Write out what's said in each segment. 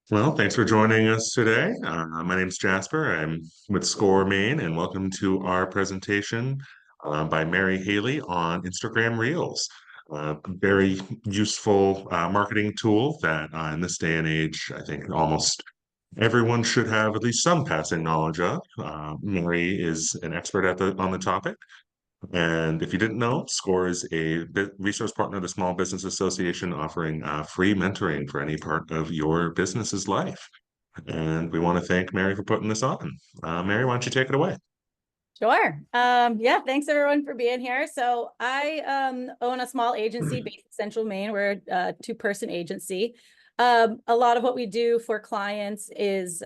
Well, thanks for joining us today. My name's Jasper. I'm with Score Maine, and welcome to our presentation by Mary Haley on Instagram Reels. Very useful marketing tool that in this day and age, I think almost everyone should have at least some passing knowledge of. Mary is an expert on the topic. And if you didn't know, SCORE is a resource partner of the Small Business Association offering free mentoring for any part of your business's life. And we want to thank Mary for putting this on. Mary, why don't you take it away? Sure. Yeah, thanks everyone for being here. So I own a small agency based in Central Maine. We're a two-person agency. A lot of what we do for clients is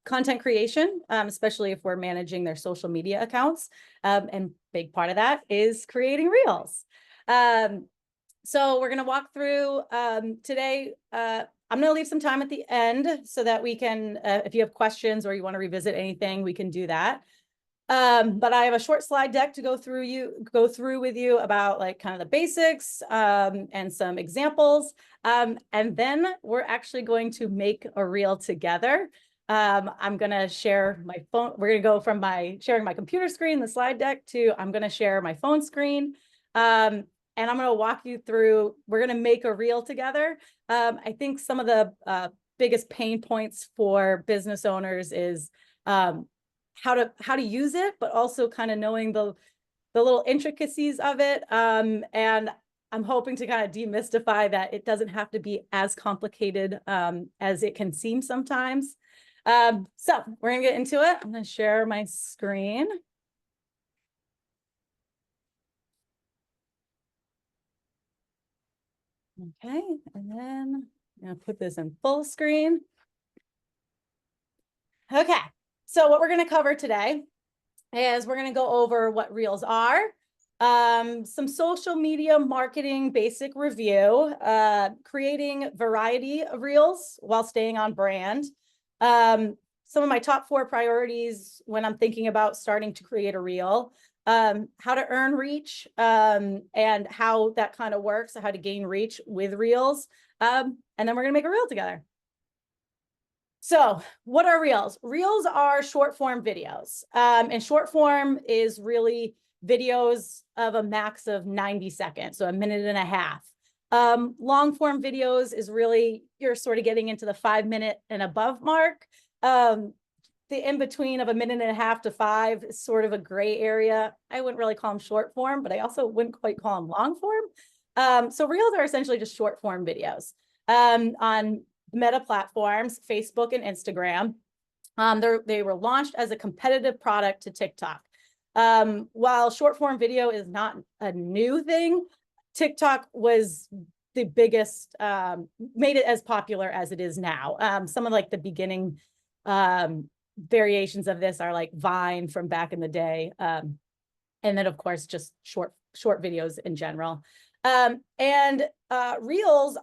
content creation, especially if we're managing their social media accounts. And big part of that is creating reels. So we're going to walk through today. I'm going to leave some time at the end so that we can, if you have questions or you want to revisit anything, we can do that. But I have a short slide deck to go through with you about like kind of the basics and some examples. And then we're actually going to make a reel together. I'm going to share my phone. We're going to go from sharing my computer screen, the slide deck, to I'm going to share my phone screen. And I'm going to walk you through, we're going to make a reel together. I think some of the biggest pain points for business owners is how to use it, but also kind of knowing the little intricacies of it. And I'm hoping to kind of demystify that it doesn't have to be as complicated as it can seem sometimes. So we're gonna get into it. I'm gonna share my screen. Okay, and then I'm gonna put this in full screen. Okay. So what we're going to cover today is we're going to go over what reels are, some social media marketing basic review, creating variety of reels while staying on brand, some of my top 4 priorities when I'm thinking about starting to create a reel, how to earn reach, and how that kind of works, how to gain reach with reels, and then we're going to make a reel together. So what are reels? Reels are short form videos. And short form is really videos of a max of 90 seconds, so a minute and a half. Long form videos is really, you're sort of getting into the 5-minute and above mark. The in between of a minute and a half to 5 is sort of a gray area. I wouldn't really call them short form, but I also wouldn't quite call them long form. So reels are essentially just short form videos on Meta platforms, Facebook and Instagram. They were launched as a competitive product to TikTok. While short form video is not a new thing, TikTok was the biggest, made it as popular as it is now. Some of like the beginning variations of this are like Vine from back in the day. And then of course, just short videos in general. Reels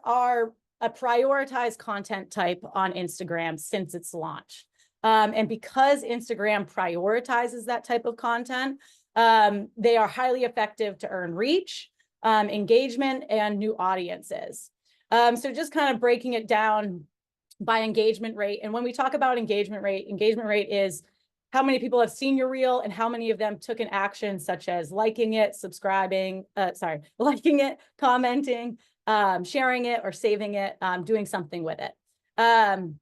are a prioritized content type on Instagram since its launch. And because Instagram prioritizes that type of content, they are highly effective to earn reach, engagement, and new audiences. So just kind of breaking it down by engagement rate. And when we talk about engagement rate is how many people have seen your reel and how many of them took an action such as liking it, liking it, commenting, sharing it or saving it, doing something with it. And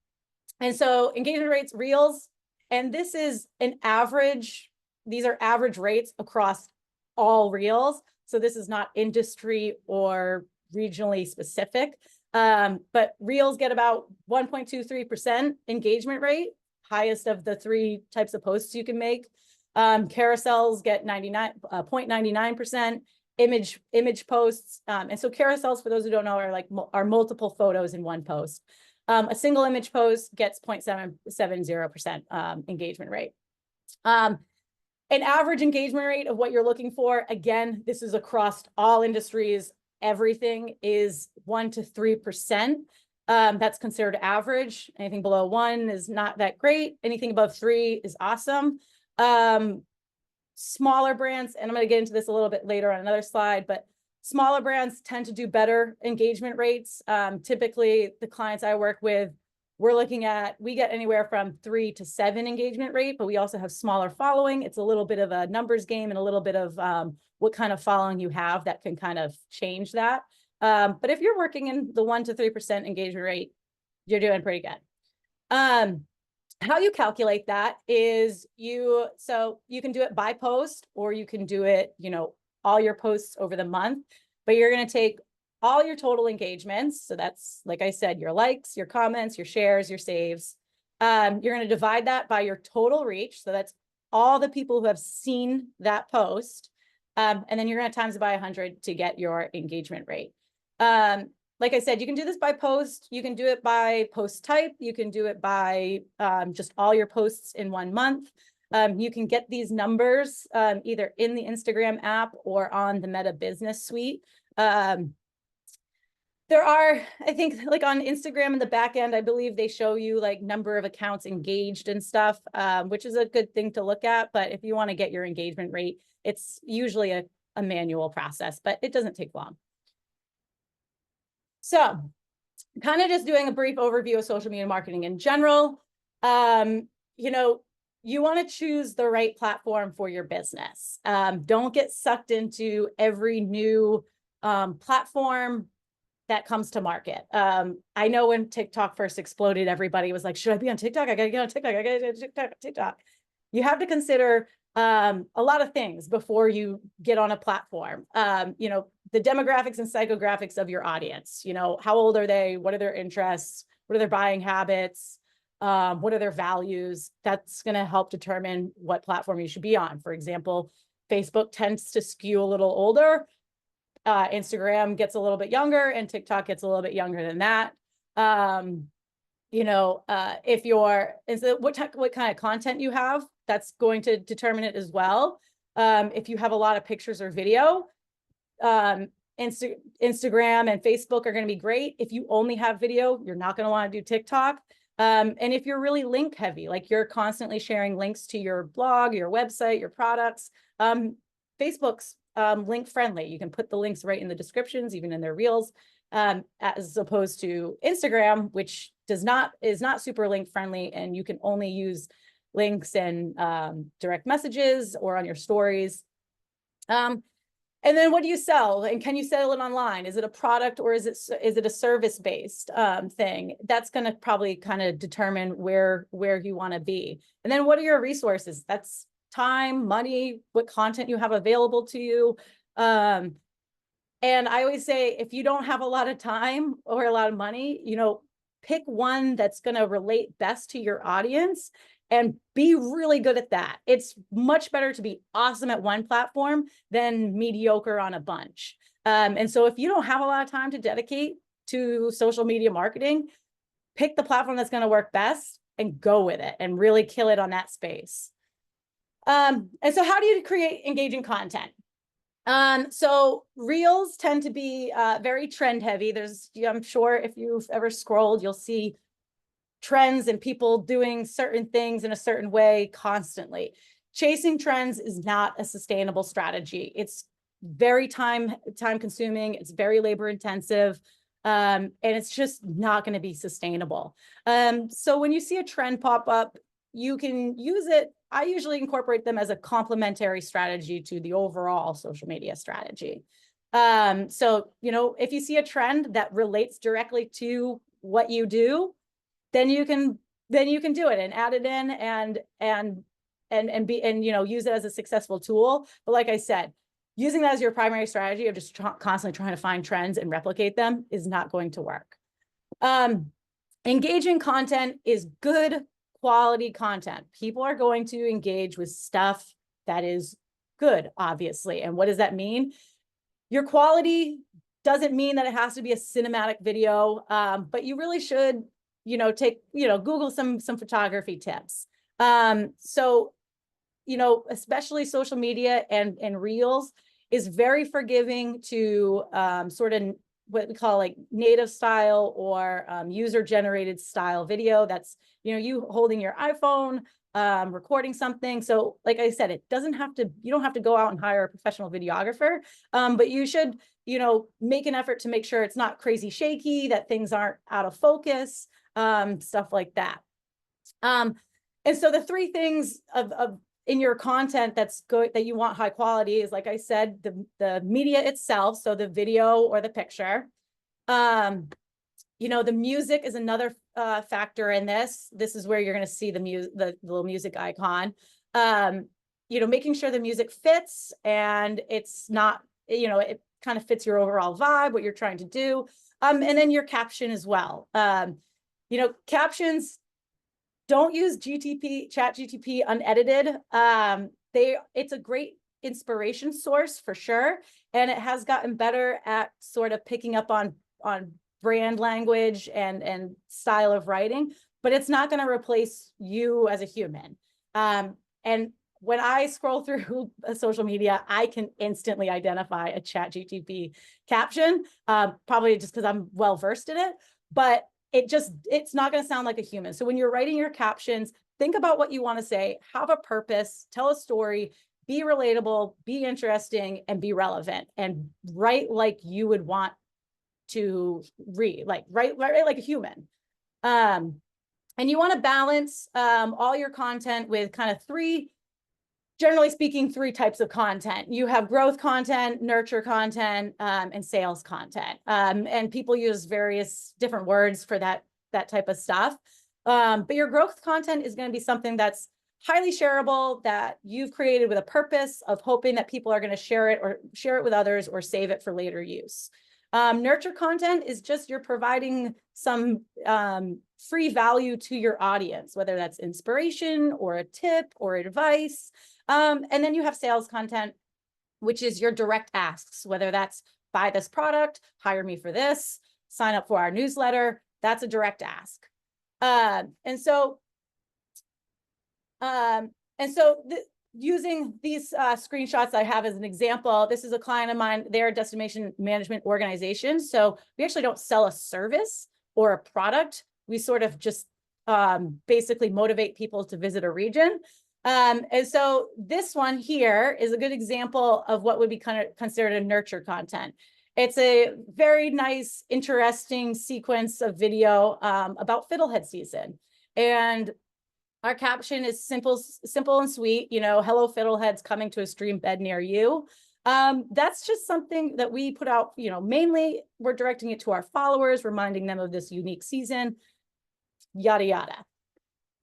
so engagement rates, reels, and this is an average. These are average rates across all reels. So this is not industry or regionally specific, but reels get about 1.23% engagement rate, highest of the 3 types of posts you can make. Carousels get 0.99%. Image posts. And so carousels, for those who don't know, are multiple photos in one post. A single image post gets 0.770% engagement rate. An average engagement rate of what you're looking for, again, this is across all industries. Everything is 1 to 3%. That's considered average. Anything below 1 is not that great. Anything above 3 is awesome. Smaller brands, and I'm going to get into this a little bit later on another slide, but smaller brands tend to do better engagement rates. Typically, the clients I work with we're looking at, we get anywhere from 3 to 7 engagement rate, but we also have smaller following. It's a little bit of a numbers game and a little bit of what kind of following you have that can kind of change that. But if you're working in the 1 to 3% engagement rate, you're doing pretty good. How you calculate that is so you can do it by post, or you can do it, all your posts over the month, but you're going to take all your total engagements. So that's, like I said, your likes, your comments, your shares, your saves. You're going to divide that by your total reach. So that's all the people who have seen that post. And then you're going to times it by 100 to get your engagement rate. Like I said, you can do this by post. You can do it by post type. You can do it by just all your posts in 1 month. You can get these numbers either in the Instagram app or on the Meta Business Suite. There are, I think, like on Instagram in the back end, I believe they show you like number of accounts engaged and stuff, which is a good thing to look at. But if you want to get your engagement rate, it's usually a manual process, but it doesn't take long. So kind of just doing a brief overview of social media marketing in general. You want to choose the right platform for your business. Don't get sucked into every new platform that comes to market. I know when TikTok first exploded, everybody was like, should I be on TikTok? I gotta get on TikTok. I gotta get on TikTok. You have to consider a lot of things before you get on a platform. The demographics and psychographics of your audience. How old are they? What are their interests? What are their buying habits? What are their values? That's going to help determine what platform you should be on. For example, Facebook tends to skew a little older. Instagram gets a little bit younger, and TikTok gets a little bit younger than that. What kind of content you have, that's going to determine it as well. If you have a lot of pictures or video, Instagram and Facebook are going to be great. If you only have video, you're not going to want to do TikTok. And if you're really link heavy, like you're constantly sharing links to your blog, your website, your products, Facebook's link friendly. You can put the links right in the descriptions, even in their reels, as opposed to Instagram, which is not super link friendly, and you can only use links in direct messages or on your stories. And then what do you sell? And can you sell it online? Is it a product, or is it a service-based thing? That's going to probably kind of determine where you want to be. And then what are your resources? That's time, money, what content you have available to you. And I always say, if you don't have a lot of time or a lot of money, pick one that's going to relate best to your audience and be really good at that. It's much better to be awesome at one platform than mediocre on a bunch. And so if you don't have a lot of time to dedicate to social media marketing, pick the platform that's going to work best and go with it and really kill it on that space. And so how do you create engaging content? So reels tend to be very trend heavy. I'm sure if you've ever scrolled, you'll see trends and people doing certain things in a certain way constantly. Chasing trends is not a sustainable strategy. It's very time consuming. It's very labor intensive. And it's just not going to be sustainable. So when you see a trend pop up, you can use it. I usually incorporate them as a complementary strategy to the overall social media strategy. So, if you see a trend that relates directly to what you do, then you can do it and add it in and use it as a successful tool. But like I said, using that as your primary strategy of just constantly trying to find trends and replicate them is not going to work. Engaging content is good quality content. People are going to engage with stuff that is good, obviously. And what does that mean? Your quality doesn't mean that it has to be a cinematic video, but you really should Google some photography tips. Especially social media and reels is very forgiving to sort of what we call like native style or user generated style video. That's, you holding your iPhone, recording something. So like I said, you don't have to go out and hire a professional videographer, but you should, make an effort to make sure it's not crazy shaky, that things aren't out of focus. stuff like that. And so the three things of in your content that's good, that you want high quality, is, like I said, the media itself, so the video or the picture. You know, the music is another factor in this. This is where you're going to see the little music icon. You know, making sure the music fits and it's not, you know, it kind of fits your overall vibe, what you're trying to do. And then your caption as well. You know, captions, don't use ChatGPT unedited. It's a great inspiration source for sure. And it has gotten better at sort of picking up on brand language and style of writing, but it's not going to replace you as a human. And when I scroll through social media, I can instantly identify a ChatGPT caption, probably just because I'm well versed in it, but it's not going to sound like a human. So when you're writing your captions, think about what you want to say, have a purpose, tell a story, be relatable, be interesting, and be relevant, and write like you would want to read, like write like a human. And you want to balance all your content with kind of generally speaking, three types of content. You have growth content, nurture content, and sales content. And people use various different words for that type of stuff. But your growth content is going to be something that's highly shareable, that you've created with a purpose of hoping that people are going to share it with others or save it for later use. Nurture content is just you're providing some free value to your audience, whether that's inspiration or a tip or advice. And then you have sales content, which is your direct asks, whether that's buy this product, hire me for this, sign up for our newsletter. That's a direct ask. Using these screenshots I have as an example, this is a client of mine. They're a destination management organization. So we actually don't sell a service or a product. We sort of just basically motivate people to visit a region. And so this one here is a good example of what would be kind of considered a nurture content. It's a very nice, interesting sequence of video about fiddlehead season. And our caption is simple and sweet, you know, hello fiddleheads coming to a stream bed near you. That's just something that we put out, you know, mainly we're directing it to our followers, reminding them of this unique season, yada, yada.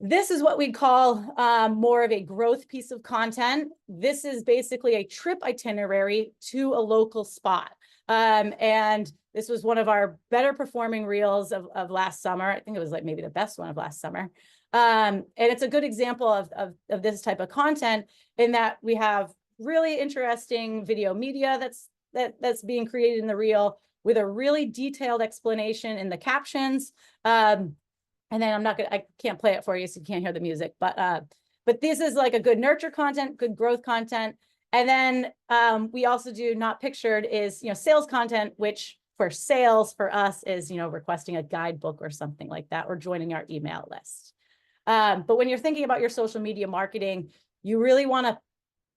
This is what we call more of a growth piece of content. This is basically a trip itinerary to a local spot. And this was one of our better performing reels of last summer. I think it was like maybe the best one of last summer. And it's a good example of this type of content in that we have really interesting video media that's being created in the reel with a really detailed explanation in the captions. And then I can't play it for you, so you can't hear the music, but this is like a good nurture content, good growth content. And then we also do not pictured is, you know, sales content, which for sales for us is, you know, requesting a guidebook or something like that, or joining our email list. But when you're thinking about your social media marketing, you really want to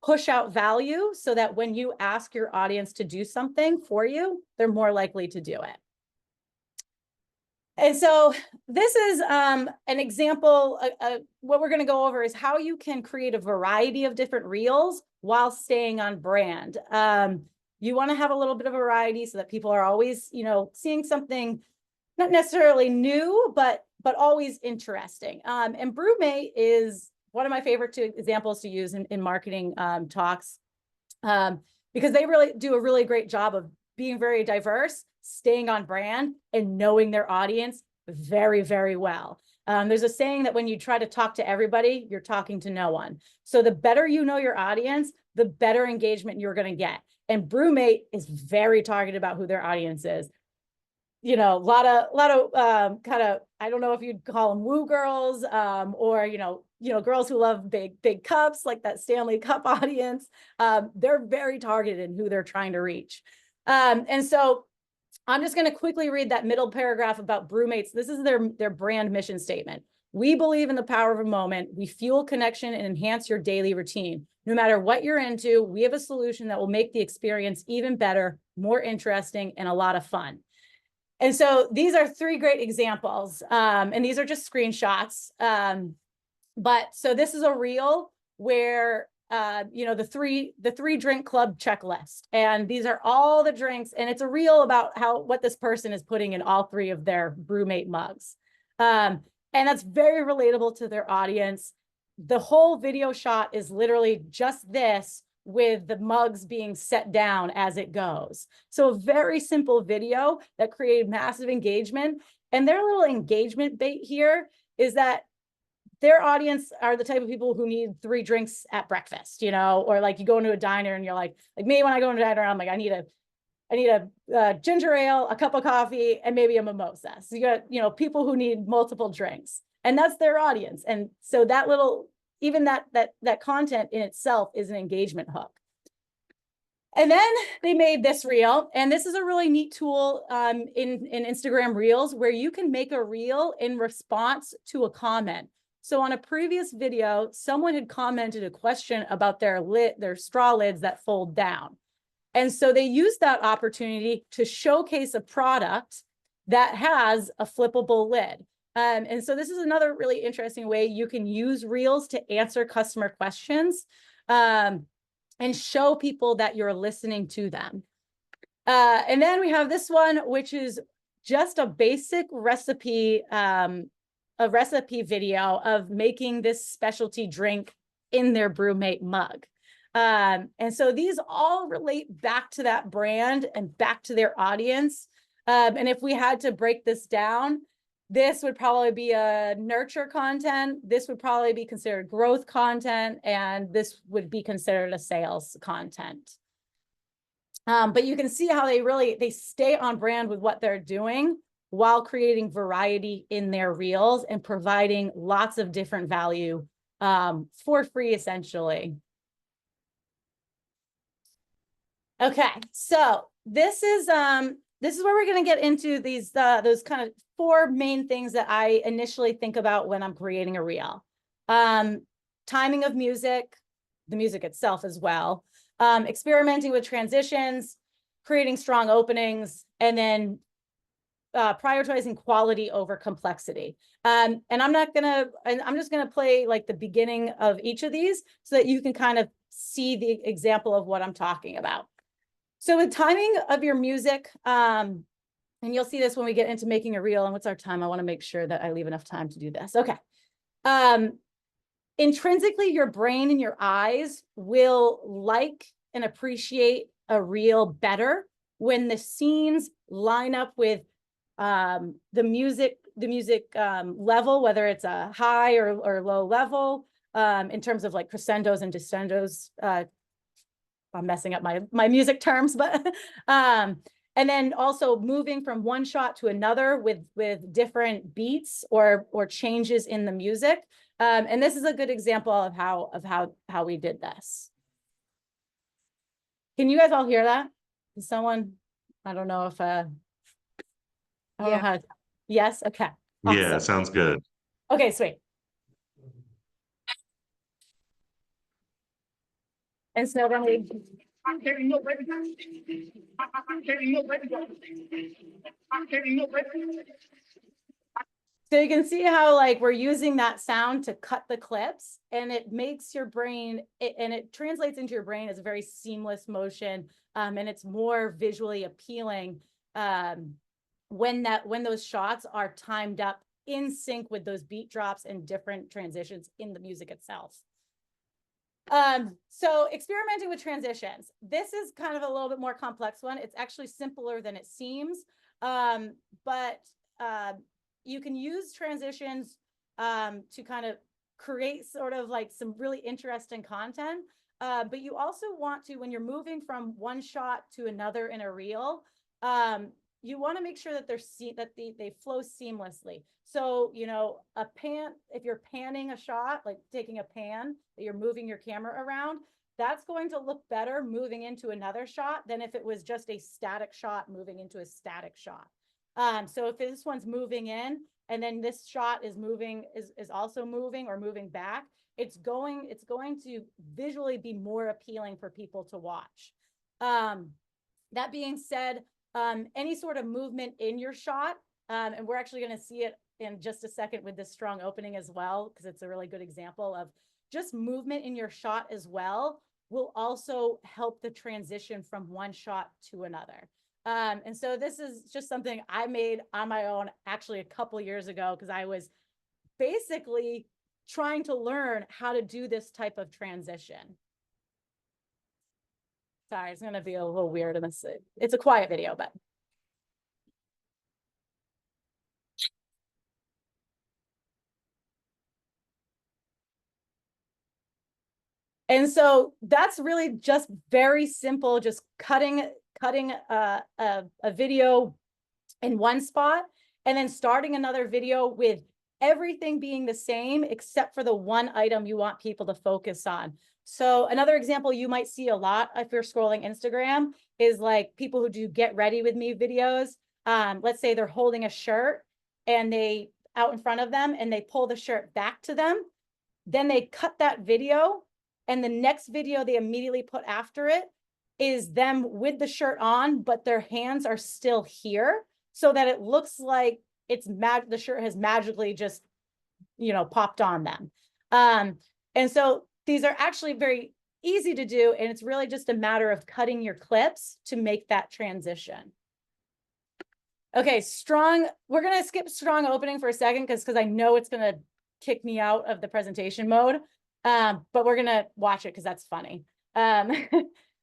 push out value so that when you ask your audience to do something for you, they're more likely to do it. And so this is an example. What we're going to go over is how you can create a variety of different reels while staying on brand. You want to have a little bit of variety so that people are always, you know, seeing something not necessarily new, but always interesting. And BrewMate is one of my favorite two examples to use in marketing talks, because they really do a really great job of being very diverse, staying on brand, and knowing their audience very, very well. There's a saying that when you try to talk to everybody, you're talking to no one. So the better you know your audience, the better engagement you're going to get. And BrewMate is very targeted about who their audience is. You know, a lot of kind of, I don't know if you'd call them woo girls, or, you know, girls who love big cups, like that Stanley Cup audience. They're very targeted in who they're trying to reach. And so I'm just going to quickly read that middle paragraph about BrewMates. This is their brand mission statement. We believe in the power of a moment. We fuel connection and enhance your daily routine. No matter what you're into, we have a solution that will make the experience even better, more interesting, and a lot of fun. And so these are three great examples. And these are just screenshots. But so this is a reel where you know, the three drink club checklist, and these are all the drinks, and it's a reel about what this person is putting in all three of their BrüMate mugs. And that's very relatable to their audience. The whole video shot is literally just this, with the mugs being set down as it goes. So a very simple video that created massive engagement. And their little engagement bait here is that their audience are the type of people who need 3 drinks at breakfast, you know, or like you go into a diner and you're like me, when I go into a diner, I'm like, I need a ginger ale, a cup of coffee, and maybe a mimosa. So you got, you know, people who need multiple drinks, and that's their audience. And so that little, even that content in itself is an engagement hook. And then they made this reel, and this is a really neat tool in Instagram Reels, where you can make a reel in response to a comment. So on a previous video, someone had commented a question about their straw lids that fold down. And so they used that opportunity to showcase a product that has a flippable lid. And so this is another really interesting way you can use Reels to answer customer questions and show people that you're listening to them. And then we have this one, which is just a basic recipe, a recipe video of making this specialty drink in their BrüMate mug. And so these all relate back to that brand and back to their audience. And if we had to break this down, this would probably be a nurture content. This would probably be considered growth content, and this would be considered a sales content. But you can see how they stay on brand with what they're doing while creating variety in their reels and providing lots of different value for free, essentially. Okay, so this is where we're going to get into these those kind of 4 main things that I initially think about when I'm creating a reel. Timing of music, the music itself as well, experimenting with transitions, creating strong openings, and then prioritizing quality over complexity. And I'm just gonna play like the beginning of each of these so that you can kind of see the example of what I'm talking about. So with timing of your music, and you'll see this when we get into making a reel. And what's our time? I want to make sure that I leave enough time to do this. Okay. Intrinsically, your brain and your eyes will like and appreciate a reel better when the scenes line up with the music level, whether it's a high or low level, in terms of like crescendos and descendos. I'm messing up my music terms, but and then also moving from one shot to another with different beats or changes in the music. And this is a good example of how we did this. Can you guys all hear that? Is someone, I don't know if I don't know how to, yes, okay. Awesome. Yeah, sounds good. Okay, sweet. And so then we so you can see how like we're using that sound to cut the clips, and it makes your brain and it translates into your brain as a very seamless motion, and it's more visually appealing when those shots are timed up in sync with those beat drops and different transitions in the music itself. So experimenting with transitions. This is kind of a little bit more complex one. It's actually simpler than it seems. But you can use transitions to kind of create sort of like some really interesting content. But you also want to, when you're moving from one shot to another in a reel, you want to make sure that they flow seamlessly. So, you know, if you're panning a shot, like taking a pan that you're moving your camera around, that's going to look better moving into another shot than if it was just a static shot moving into a static shot. So if this one's moving in and then this shot is also moving or moving back, it's going to visually be more appealing for people to watch. That being said, any sort of movement in your shot. And we're actually going to see it in just a second with this strong opening as well, because it's a really good example of just movement in your shot as well will also help the transition from one shot to another. And so this is just something I made on my own actually a couple years ago, because I was basically trying to learn how to do this type of transition. Sorry, it's going to be a little weird in this. It's a quiet video, but. And so that's really just very simple, just cutting a video in one spot and then starting another video with everything being the same except for the one item you want people to focus on. So another example you might see a lot if you're scrolling Instagram is like people who do get ready with me videos. Let's say they're holding a shirt and they out in front of them and they pull the shirt back to them. Then they cut that video, and the next video they immediately put after it is them with the shirt on, but their hands are still here, so that it looks like the shirt has magically just, popped on them. And so these are actually very easy to do, and it's really just a matter of cutting your clips to make that transition. Okay, we're gonna skip strong opening for a second because I know it's gonna kick me out of the presentation mode. But we're gonna watch it because that's funny.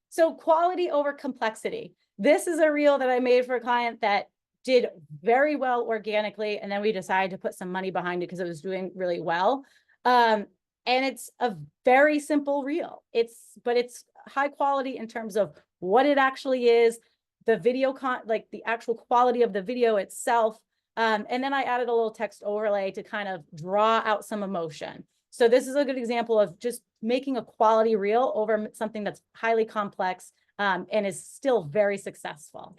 So quality over complexity. This is a reel that I made for a client that did very well organically, and then we decided to put some money behind it because it was doing really well. And it's a very simple reel. But it's high quality in terms of what it actually is, the video like the actual quality of the video itself. And then I added a little text overlay to kind of draw out some emotion. So this is a good example of just making a quality reel over something that's highly complex and is still very successful.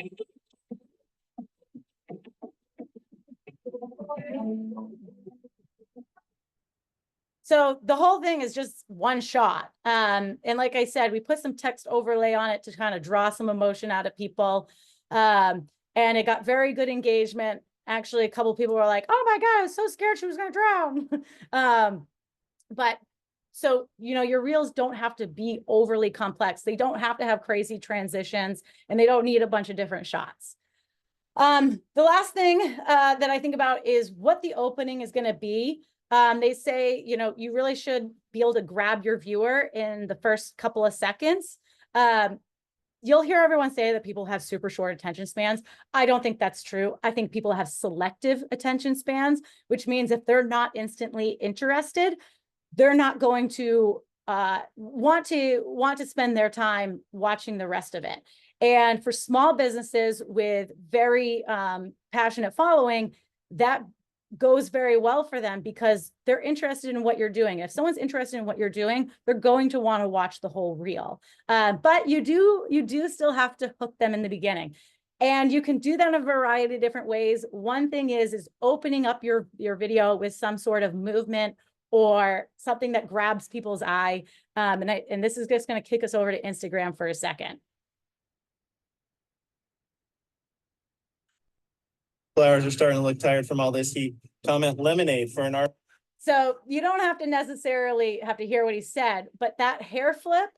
So the whole thing is just one shot. And like I said, we put some text overlay on it to kind of draw some emotion out of people. And it got very good engagement. Actually, a couple of people were like, oh my God, I was so scared she was going to drown. But so, your reels don't have to be overly complex. They don't have to have crazy transitions, and they don't need a bunch of different shots. The last thing that I think about is what the opening is going to be. They say, you really should be able to grab your viewer in the first couple of seconds. You'll hear everyone say that people have super short attention spans. I don't think that's true. I think people have selective attention spans, which means if they're not instantly interested, they're not going to want to spend their time watching the rest of it. And for small businesses with very passionate following, that goes very well for them because they're interested in what you're doing. If someone's interested in what you're doing, they're going to want to watch the whole reel. But you do still have to hook them in the beginning. And you can do that in a variety of different ways. One thing is opening up your video with some sort of movement or something that grabs people's eye. And this is just going to kick us over to Instagram for a second. Flowers are starting to look tired from all this heat. Comment lemonade for an art. So you don't have to necessarily have to hear what he said, but that hair flip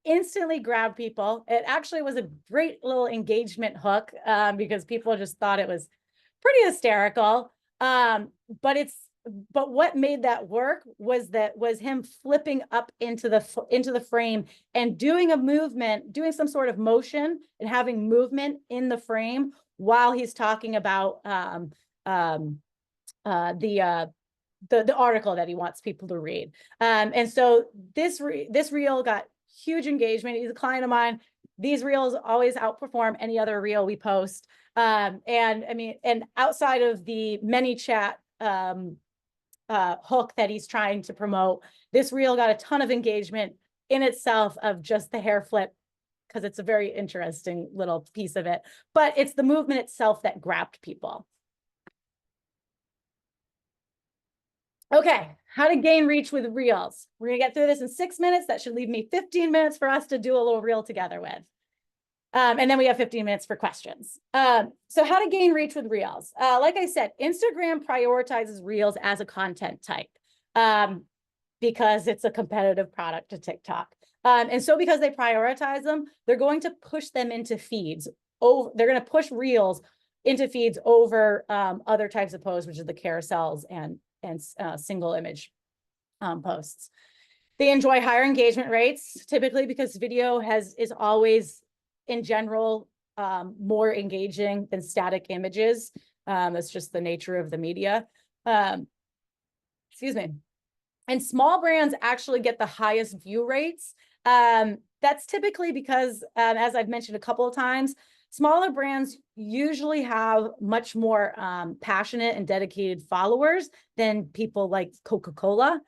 instantly grabbed people. It actually was a great little engagement hook because people just thought it was pretty hysterical. But what made that work was him flipping up into the frame and doing a movement, doing some sort of motion and having movement in the frame while he's talking about the article that he wants people to read. And so this reel got huge engagement. He's a client of mine. These reels always outperform any other reel we post. And outside of the ManyChat hook that he's trying to promote, this reel got a ton of engagement in itself of just the hair flip, because it's a very interesting little piece of it, but it's the movement itself that grabbed people. Okay, how to gain reach with reels. We're gonna get through this in 6 minutes. That should leave me 15 minutes for us to do a little reel together with. And then we have 15 minutes for questions. So how to gain reach with Reels. Like I said, Instagram prioritizes Reels as a content type because it's a competitive product to TikTok. And so because they prioritize them, they're going to push them into feeds. They're going to push Reels into feeds over other types of posts, which is the carousels and single image posts. They enjoy higher engagement rates, typically because video is always, in general, more engaging than static images. That's just the nature of the media. Excuse me. And small brands actually get the highest view rates. That's typically because, as I've mentioned a couple of times, smaller brands usually have much more passionate and dedicated followers than people like Coca-Cola.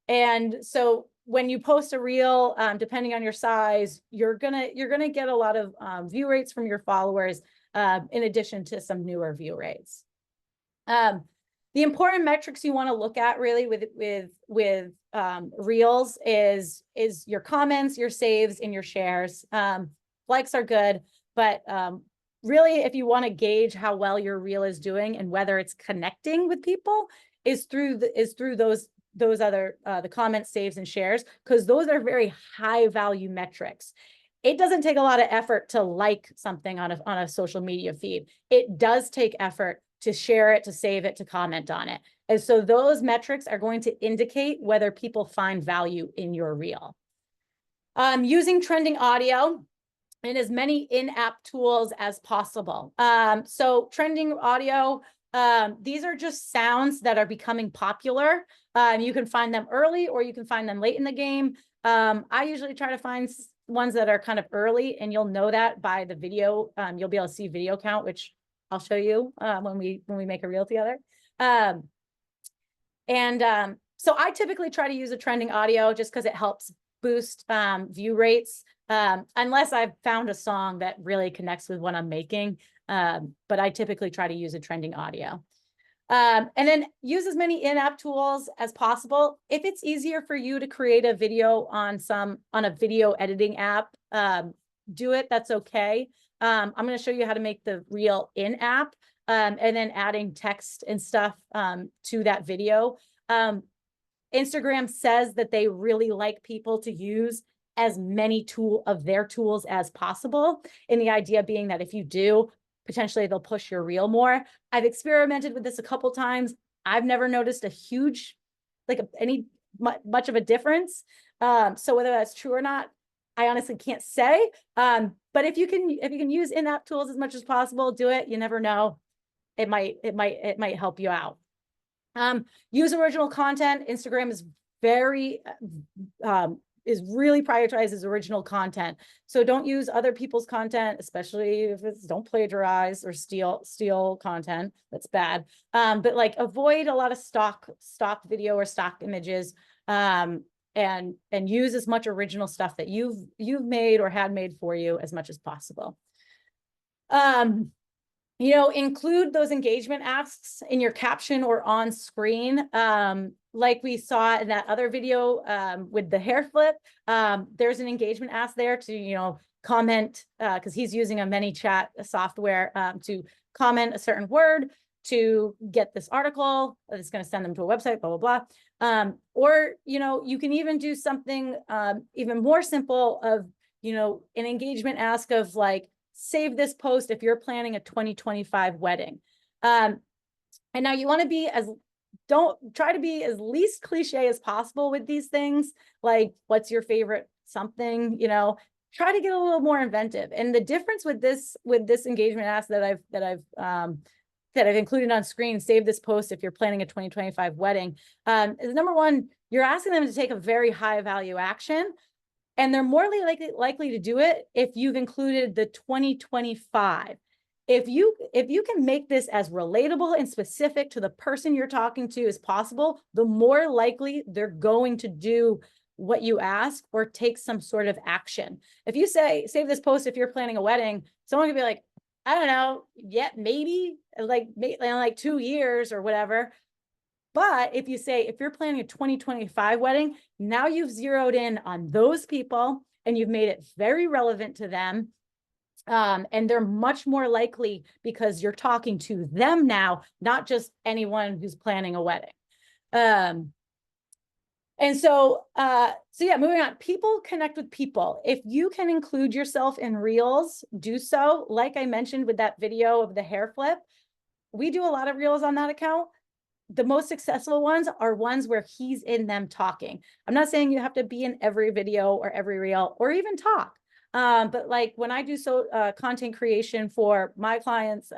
And so when you post a reel, depending on your size, you're gonna get a lot of view rates from your followers, in addition to some newer view rates. The important metrics you want to look at really with Reels is your comments, your saves, and your shares. Likes are good, but really, if you want to gauge how well your reel is doing and whether it's connecting with people, is through those other the comments, saves, and shares, because those are very high value metrics. It doesn't take a lot of effort to like something on a social media feed. It does take effort to share it, to save it, to comment on it. And so those metrics are going to indicate whether people find value in your reel. Using trending audio and as many in-app tools as possible. So trending audio, these are just sounds that are becoming popular. You can find them early or you can find them late in the game. I usually try to find ones that are kind of early, and you'll know that by the video. You'll be able to see video count, which I'll show you when we make a reel together. So I typically try to use a trending audio just because it helps boost view rates, unless I've found a song that really connects with what I'm making. But I typically try to use a trending audio. And then use as many in-app tools as possible. If it's easier for you to create a video on a video editing app, do it. That's okay. I'm going to show you how to make the reel in-app, and then adding text and stuff to that video. Instagram says that they really like people to use as many of their tools as possible. And the idea being that if you do, potentially they'll push your reel more. I've experimented with this a couple times. I've never noticed a huge, much of a difference. So whether that's true or not, I honestly can't say. But if you can use in-app tools as much as possible, do it. You never know. It might help you out. Use original content. Instagram is really prioritizes original content. So don't use other people's content, especially if don't plagiarize or steal content. That's bad. But like avoid a lot of stock video or stock images, and use as much original stuff that you've made or had made for you as much as possible. Include those engagement asks in your caption or on screen. Like we saw in that other video with the hair flip, there's an engagement ask there to, comment, because he's using a ManyChat software to comment a certain word to get this article that's going to send them to a website, blah, blah, blah. Or, you can even do something even more simple of, an engagement ask of like, save this post if you're planning a 2025 wedding. And now you want to don't try to be as least cliche as possible with these things. Like, what's your favorite something, try to get a little more inventive. And the difference with this engagement ask that I've included on screen, save this post if you're planning a 2025 wedding, is number one, you're asking them to take a very high value action. And they're more likely to do it if you've included the 2025. If you can make this as relatable and specific to the person you're talking to as possible, the more likely they're going to do what you ask or take some sort of action. If you say, save this post if you're planning a wedding, someone could be like, I don't know, yeah, maybe like 2 years or whatever. But if you say, if you're planning a 2025 wedding, now you've zeroed in on those people. and you've made it very relevant to them. And they're much more likely because you're talking to them now, not just anyone who's planning a wedding. And so yeah, moving on, people connect with people. If you can include yourself in reels, do so. Like I mentioned with that video of the hair flip, we do a lot of reels on that account. The most successful ones are ones where he's in them talking. I'm not saying you have to be in every video or every reel or even talk. But like when I do content creation for my clients,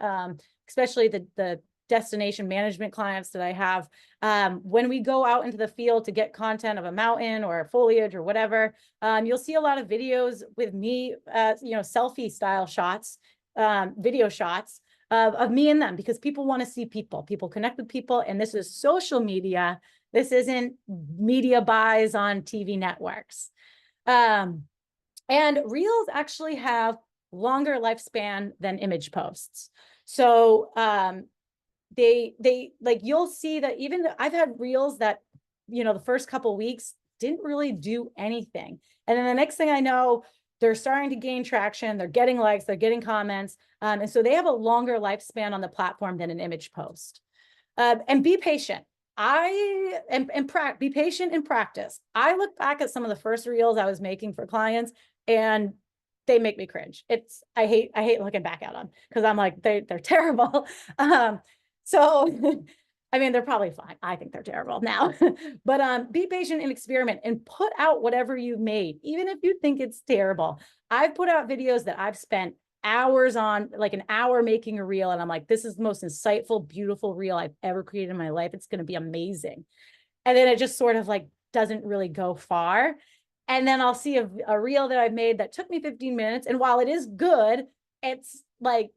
especially the destination management clients that I have, when we go out into the field to get content of a mountain or foliage or whatever, you'll see a lot of videos with me, selfie style shots, video shots of me and them, because people want to see people. People connect with people, and this is social media. This isn't media buys on TV networks. And reels actually have longer lifespan than image posts. So they like, you'll see that even I've had reels that, the first couple weeks didn't really do anything. And then the next thing I know, they're starting to gain traction. They're getting likes, they're getting comments. And so they have a longer lifespan on the platform than an image post. And be patient. Be patient in practice. I look back at some of the first reels I was making for clients, and they make me cringe. I hate looking back at them because I'm like, they're terrible. So I mean, they're probably fine. I think they're terrible now, but be patient and experiment and put out whatever you've made, even if you think it's terrible. I've put out videos that I've spent hours on, like an hour making a reel, and I'm like, this is the most insightful, beautiful reel I've ever created in my life. It's going to be amazing. And then it just sort of like doesn't really go far. And then I'll see a reel that I've made that took me 15 minutes. And while it is good, it's like,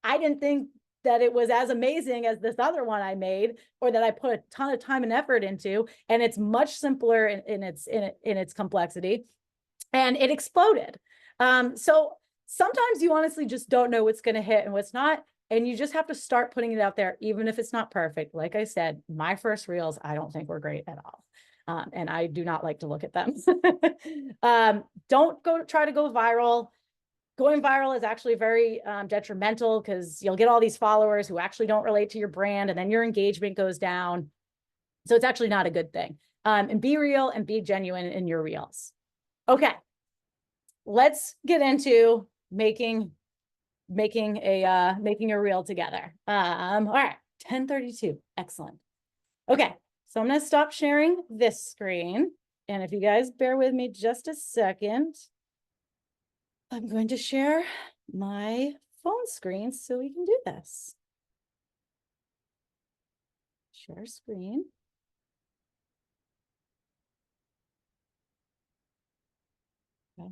I didn't think that it was as amazing as this other one I made, or that I put a ton of time and effort into. And it's much simpler in its complexity, and it exploded. So sometimes you honestly just don't know what's going to hit and what's not. And you just have to start putting it out there, even if it's not perfect. Like I said, my first reels, I don't think were great at all. And I do not like to look at them. Don't try to go viral. Going viral is actually very detrimental, because you'll get all these followers who actually don't relate to your brand, and then your engagement goes down. So it's actually not a good thing. And be real and be genuine in your reels. Okay, let's get into making a reel together. All right, 10:32, excellent. Okay, so I'm going to stop sharing this screen, and if you guys bear with me just a second, I'm going to share my phone screen so we can do this. Share screen. Okay.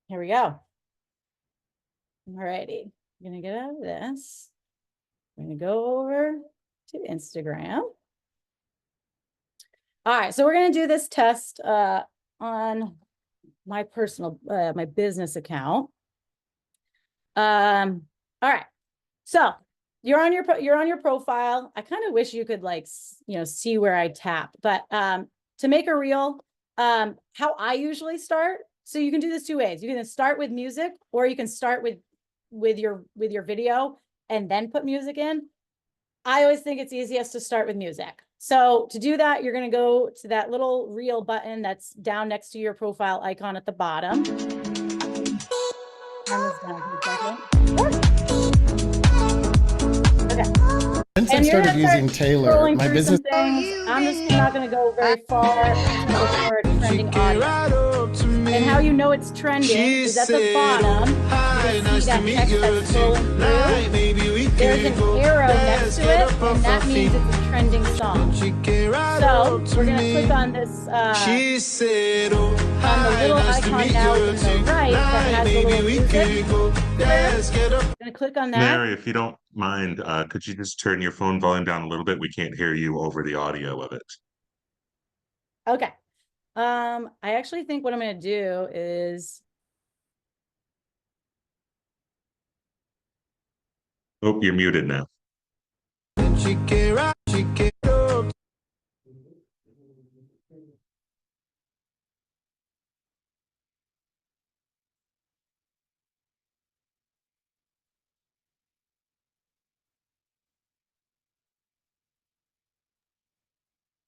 Here we go. All righty. I'm going to get out of this. I'm going to go over to Instagram. All right, so we're going to do this test on my personal, my business account. All right, so you're on your profile. I kind of wish you could see where I tap, but to make a reel, how I usually start. So you can do this two ways. You can start with music, or you can start with your video and then put music in. I always think it's easiest to start with music. So to do that, you're going to go to that little reel button that's down next to your profile icon at the bottom. Okay. Since I started using Taylor, my business. I'm just not going to go very far before it's trending audio. And how you know it's trending is at the bottom. You can see that text that's scrolling through. There's an arrow next to it, and that means it's a trending song. So we're going to click on this, on the little icon now in the right that has the little music. I'm going to click on that. Mary, if you don't mind, could you just turn your phone volume down a little bit? We can't hear you over the audio of it. Okay. I actually think what I'm going to do is. Oh, you're muted now.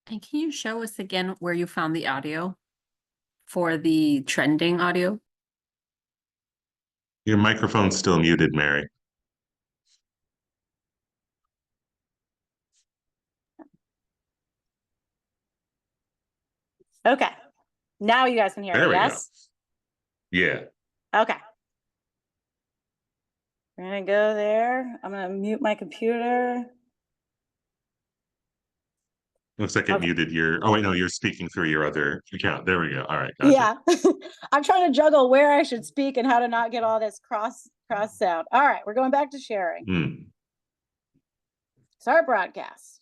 And can you show us again where you found the audio for the trending audio? Your microphone's still muted, Mary. Okay. Now you guys can hear There me, we go. yes? Yeah. Okay. We're gonna go there. I'm gonna mute my computer. Looks like it Okay. muted your, oh wait, no, you're speaking through your other account. There we go. All right. Gotcha. Yeah. I'm trying to juggle where I should speak and how to not get all this cross sound. All right, we're going back to sharing. Hmm. Start broadcast.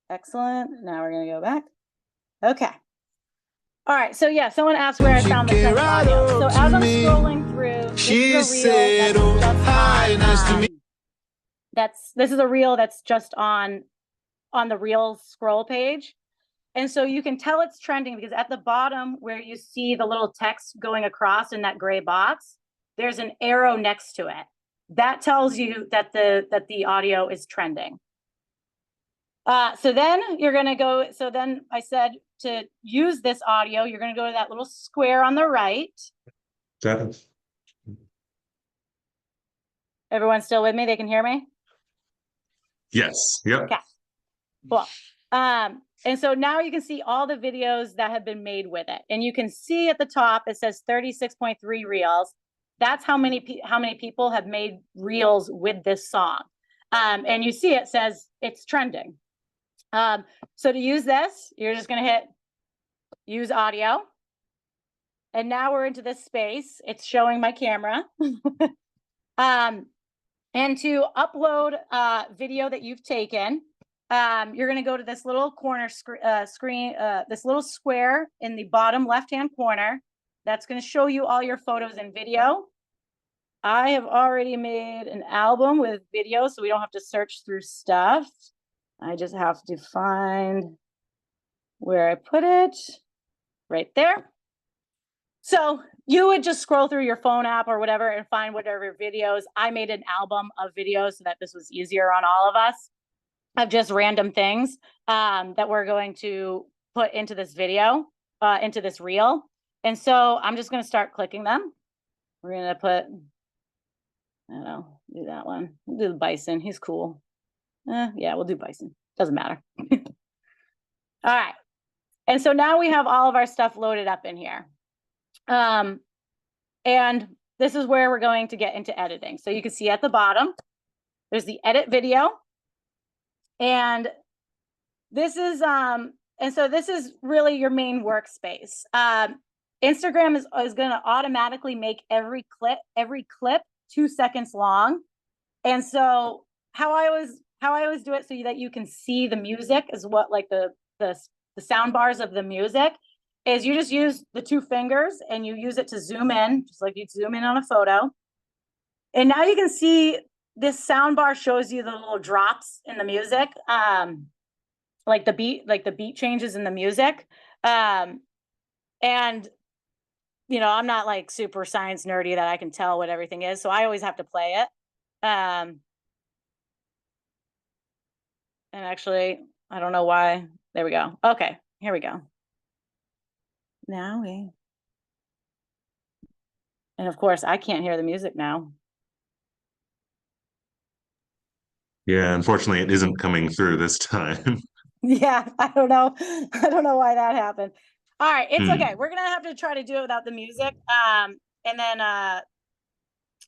Excellent. Now we're gonna go back. Okay. All right, so yeah, someone asked where I found the trending audio. So as I'm scrolling through, this is a reel that's just on, this is a reel that's just on the reel scroll page. And so you can tell it's trending because at the bottom where you see the little text going across in that gray box, there's an arrow next to it. That tells you that the audio is trending. So then you're gonna go, so then I said to use this audio, you're gonna go to that little square on the right. Everyone still with me? They can hear me? Yes. Yep. Okay. Cool. And so now you can see all the videos that have been made with it. And you can see at the top, it says 36.3 reels. That's how many people have made reels with this song. And you see it says it's trending. So to use this, you're just going to hit use audio. And now we're into this space. It's showing my camera. And to upload video that you've taken, you're going to go to this little corner screen, this little square in the bottom left-hand corner. That's going to show you all your photos and video. I have already made an album with video, so we don't have to search through stuff. I just have to find where I put it, right there. So you would just scroll through your phone app or whatever and find whatever videos. I made an album of videos so that this was easier on all of us, of just random things that we're going to put into this video, into this reel. And so I'm just going to start clicking them. We're going to put, I don't know, do that one. We'll do the bison. He's cool. Yeah, we'll do bison. Doesn't matter. All right. And so now we have all of our stuff loaded up in here. And this is where we're going to get into editing. So you can see at the bottom, there's the edit video. And this is, and so this is really your main workspace. Instagram is going to automatically make every clip 2 seconds long. And so how I always do it so that you can see the music is what, like the sound bars of the music, is you just use the 2 fingers and you use it to zoom in, just like you'd zoom in on a photo. And now you can see this sound bar shows you the little drops in the music, like the beat changes in the music. And, you know, I'm not like super science nerdy that I can tell what everything is. So I always have to play it. And actually, I don't know why. There we go. Okay, here we go. And of course, I can't hear the music now. Yeah, unfortunately, it isn't coming through this time. Yeah, I don't know. I don't know why that happened. All right, it's okay. We're gonna have to try to do it without the music. And then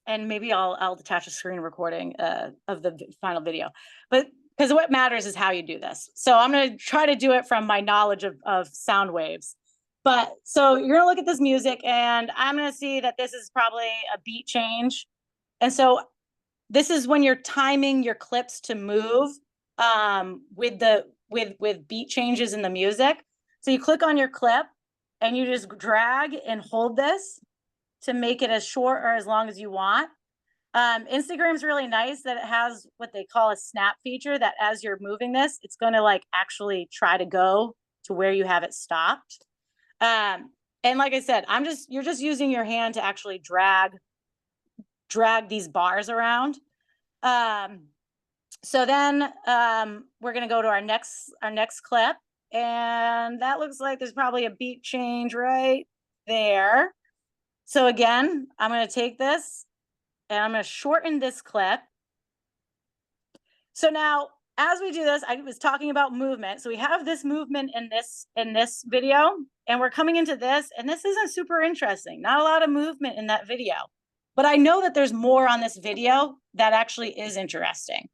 and maybe I'll attach a screen recording of the final video. But because what matters is how you do this. So I'm gonna try to do it from my knowledge of sound waves. But so you're gonna look at this music and I'm gonna see that this is probably a beat change. And so this is when you're timing your clips to move with beat changes in the music. So you click on your clip and you just drag and hold this to make it as short or as long as you want. Instagram's really nice that it has what they call a snap feature, that as you're moving this, it's going to like actually try to go to where you have it stopped. And like I said, you're just using your hand to actually drag these bars around. So then we're gonna go to our next clip, and that looks like there's probably a beat change right there. So again, I'm gonna take this and I'm gonna shorten this clip. So now, as we do this, I was talking about movement. So we have this movement in this video, and we're coming into this, and this isn't super interesting. Not a lot of movement in that video, but I know that there's more on this video that actually is interesting.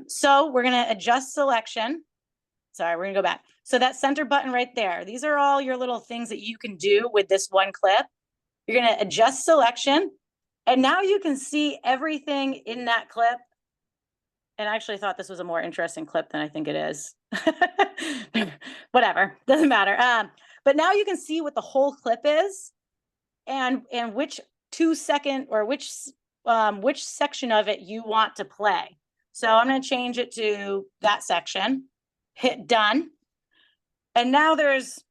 So we're gonna adjust selection. Sorry, we're gonna go back. So that center button right there, these are all your little things that you can do with this one clip. You're gonna adjust selection, and now you can see everything in that clip. And I actually thought this was a more interesting clip than I think it is. Whatever, doesn't matter. But now you can see what the whole clip is, and which 2-second or which section of it you want to play. So I'm going to change it to that section, hit done. And now there's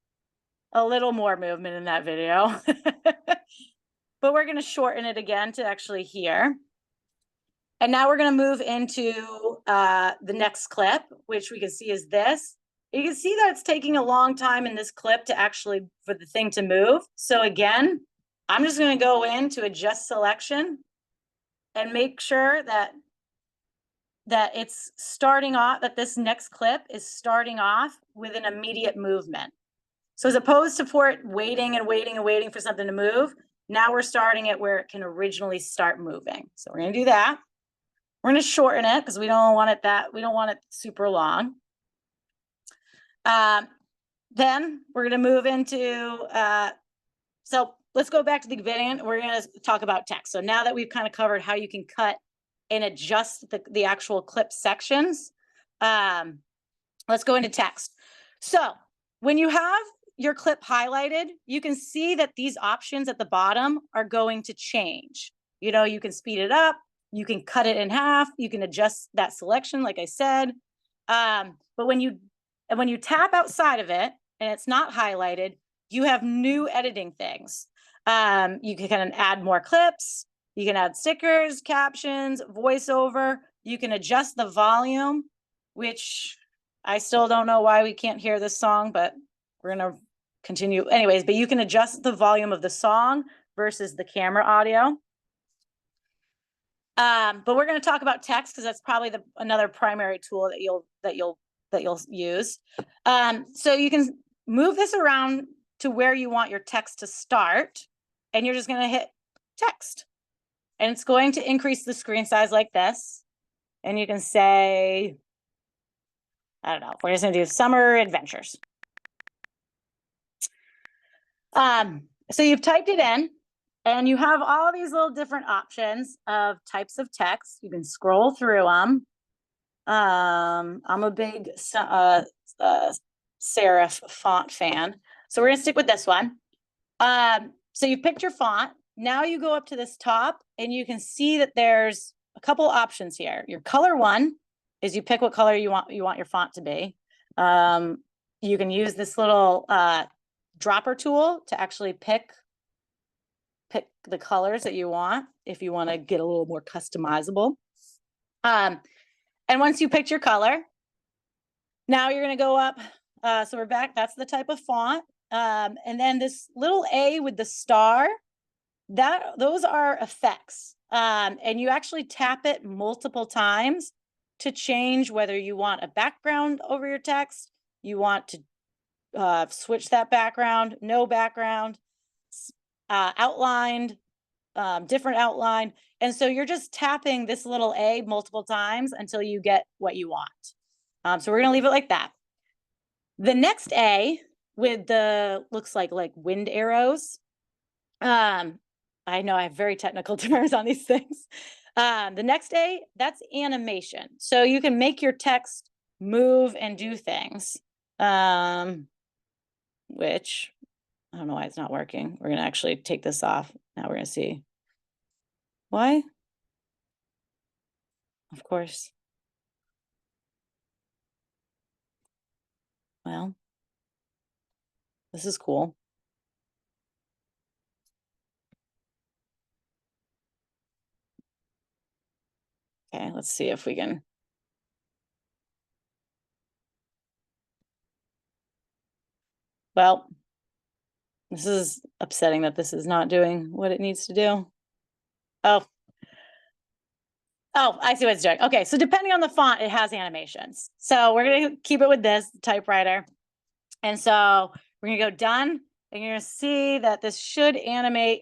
a little more movement in that video, but we're going to shorten it again to actually here. And now we're going to move into the next clip, which we can see is this. You can see that it's taking a long time in this clip to actually, for the thing to move. So again, I'm just going to go in to adjust selection and make sure that it's starting off, that this next clip is starting off with an immediate movement. So as opposed to for it waiting and waiting and waiting for something to move, now we're starting it where it can originally start moving. So we're going to do that. We're going to shorten it because we don't want it super long. Then we're going to move into, so let's go back to the beginning. We're going to talk about text. So now that we've kind of covered how you can cut and adjust the actual clip sections, let's go into text. So when you have your clip highlighted, you can see that these options at the bottom are going to change. You know, you can speed it up, you can cut it in half, you can adjust that selection, like I said. But when you tap outside of it and it's not highlighted, you have new editing things. You can add more clips, you can add stickers, captions, voiceover. You can adjust the volume, which I still don't know why we can't hear this song, but we're going to continue anyways. But you can adjust the volume of the song versus the camera audio. But we're going to talk about text because that's probably another primary tool that you'll use. So you can move this around to where you want your text to start, and you're just going to hit text, and it's going to increase the screen size like this. And you can say, I don't know, we're just going to do summer adventures. So you've typed it in, and you have all these little different options of types of text. You can scroll through them. I'm a big serif font fan, so we're gonna stick with this one. So you picked your font. Now you go up to this top, and you can see that there's a couple options here. Your color one is you pick what color you want your font to be. You can use this little dropper tool to actually pick the colors that you want if you want to get a little more customizable. And once you picked your color, now you're going to go up. So we're back. That's the type of font. And then this little A with the star, those are effects. And you actually tap it multiple times to change whether you want a background over your text, you want to switch that background, no background, outlined, different outline. And so you're just tapping this little A multiple times until you get what you want. So we're going to leave it like that. The next A with the looks like wind arrows. I know I have very technical terms on these things. The next A, that's animation. So you can make your text move and do things, which I don't know why it's not working. We're going to actually take this off. Now we're going to see why. Of course. Well, this is cool. Okay, let's see if we can well, this is upsetting that this is not doing what it needs to do. Oh. Oh, I see what it's doing. Okay, so depending on the font, it has animations. So we're gonna keep it with this typewriter. And so we're gonna go done, and you're gonna see that this should animate.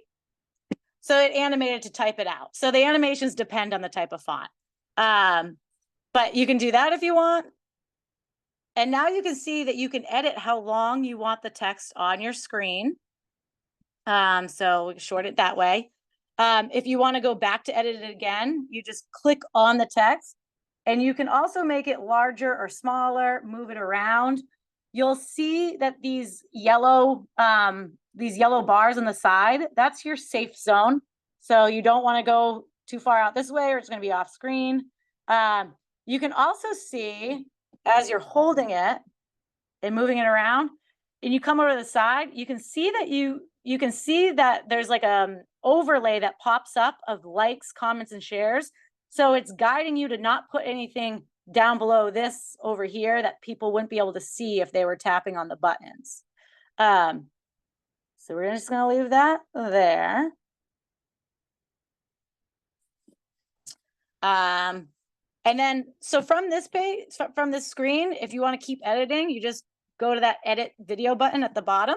So it animated to type it out. So the animations depend on the type of font. But you can do that if you want. And now you can see that you can edit how long you want the text on your screen. So we can short it that way. If you want to go back to edit it again, you just click on the text, and you can also make it larger or smaller, move it around. You'll see that these yellow bars on the side, that's your safe zone. So you don't want to go too far out this way or it's going to be off screen. You can also see as you're holding it and moving it around, and you come over to the side, you can see that you can see that there's like overlay that pops up of likes, comments, and shares. So it's guiding you to not put anything down below this over here that people wouldn't be able to see if they were tapping on the buttons. So we're just going to leave that there. And then, so from this page, from this screen, if you want to keep editing, you just go to that edit video button at the bottom.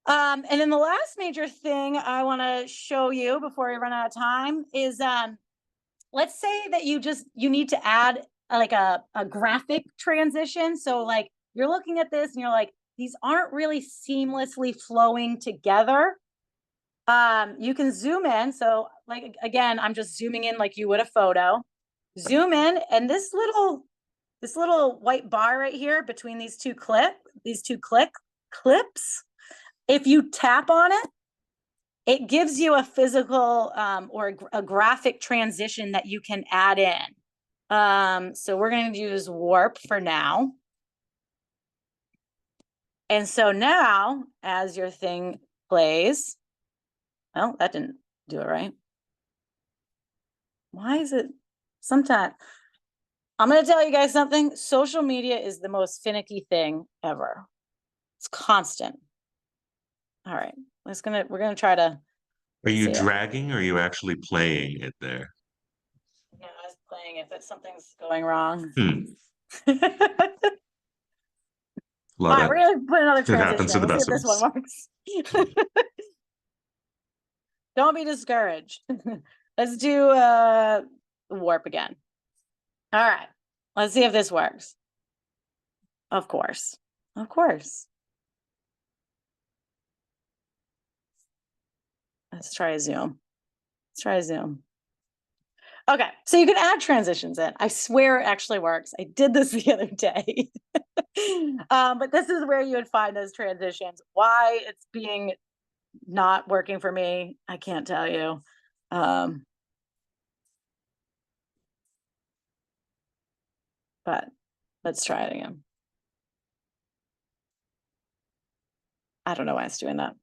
And then the last major thing I want to show you before we run out of time is, let's say that you need to add like a graphic transition. So like you're looking at this and you're like, these aren't really seamlessly flowing together. You can zoom in. So like, again, I'm just zooming in like you would a photo. Zoom in, and this little white bar right here between these two clips, if you tap on it, it gives you a physical or a graphic transition that you can add in. So we're going to use warp for now. And so now, as your thing plays, well, that didn't do it right. Why is it sometimes? I'm going to tell you guys something. Social media is the most finicky thing ever. It's constant. All right, we're gonna try to. Are you dragging or are you actually playing it there? Yeah, I was playing it, but something's going wrong. Love All right, it. we're gonna put another It transition. happens to the We'll see best if of this one works. Don't be discouraged. Let's do warp again. All right, let's see if this works. Of course. Let's try a zoom. Okay, so you can add transitions in. I swear it actually works. I did this the other day. But this is where you would find those transitions. Why it's being not working for me, I can't tell you. But let's try it again. I don't know why it's doing that.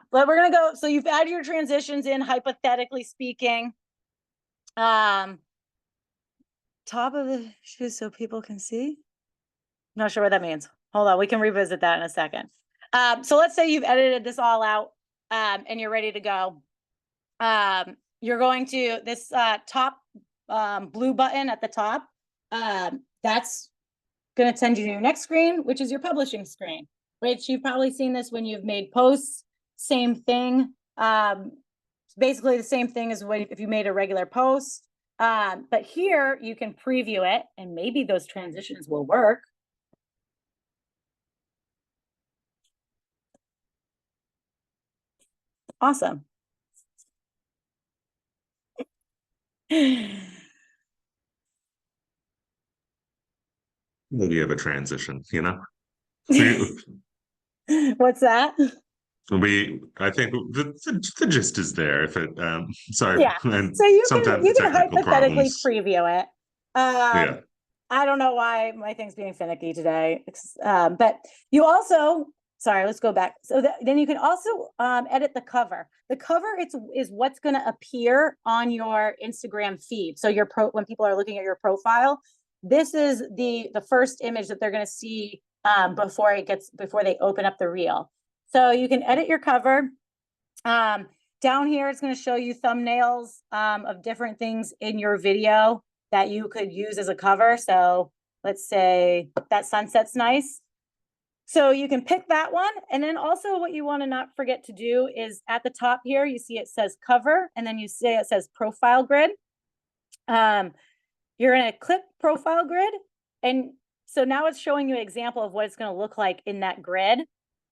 But we're gonna go. So you've added your transitions in, hypothetically speaking. Top of the shoe so people can see. Not sure what that means. Hold on, we can revisit that in a second. So let's say you've edited this all out and you're ready to go. You're going to this top blue button at the top. That's going to send you to your next screen, which is your publishing screen, which you've probably seen this when you've made posts. Same thing. Basically the same thing as if you made a regular post. But here you can preview it and maybe those transitions will work. Awesome. Maybe you have a transition, you know? What's that? I think the gist is there. If it, sorry. Yeah. And so you sometimes can hypothetically problems. preview it. Yeah. I don't know why my thing's being finicky today. But you also, sorry, let's go back. So then you can also edit the cover. The cover is what's going to appear on your Instagram feed. So when people are looking at your profile, this is the first image that they're going to see before they open up the reel. So you can edit your cover. Down here, it's going to show you thumbnails of different things in your video that you could use as a cover. So let's say that sunset's nice. So you can pick that one. And then also what you want to not forget to do is at the top here, you see it says cover, and then you see it says profile grid. You're going to click profile grid. And so now it's showing you an example of what it's going to look like in that grid.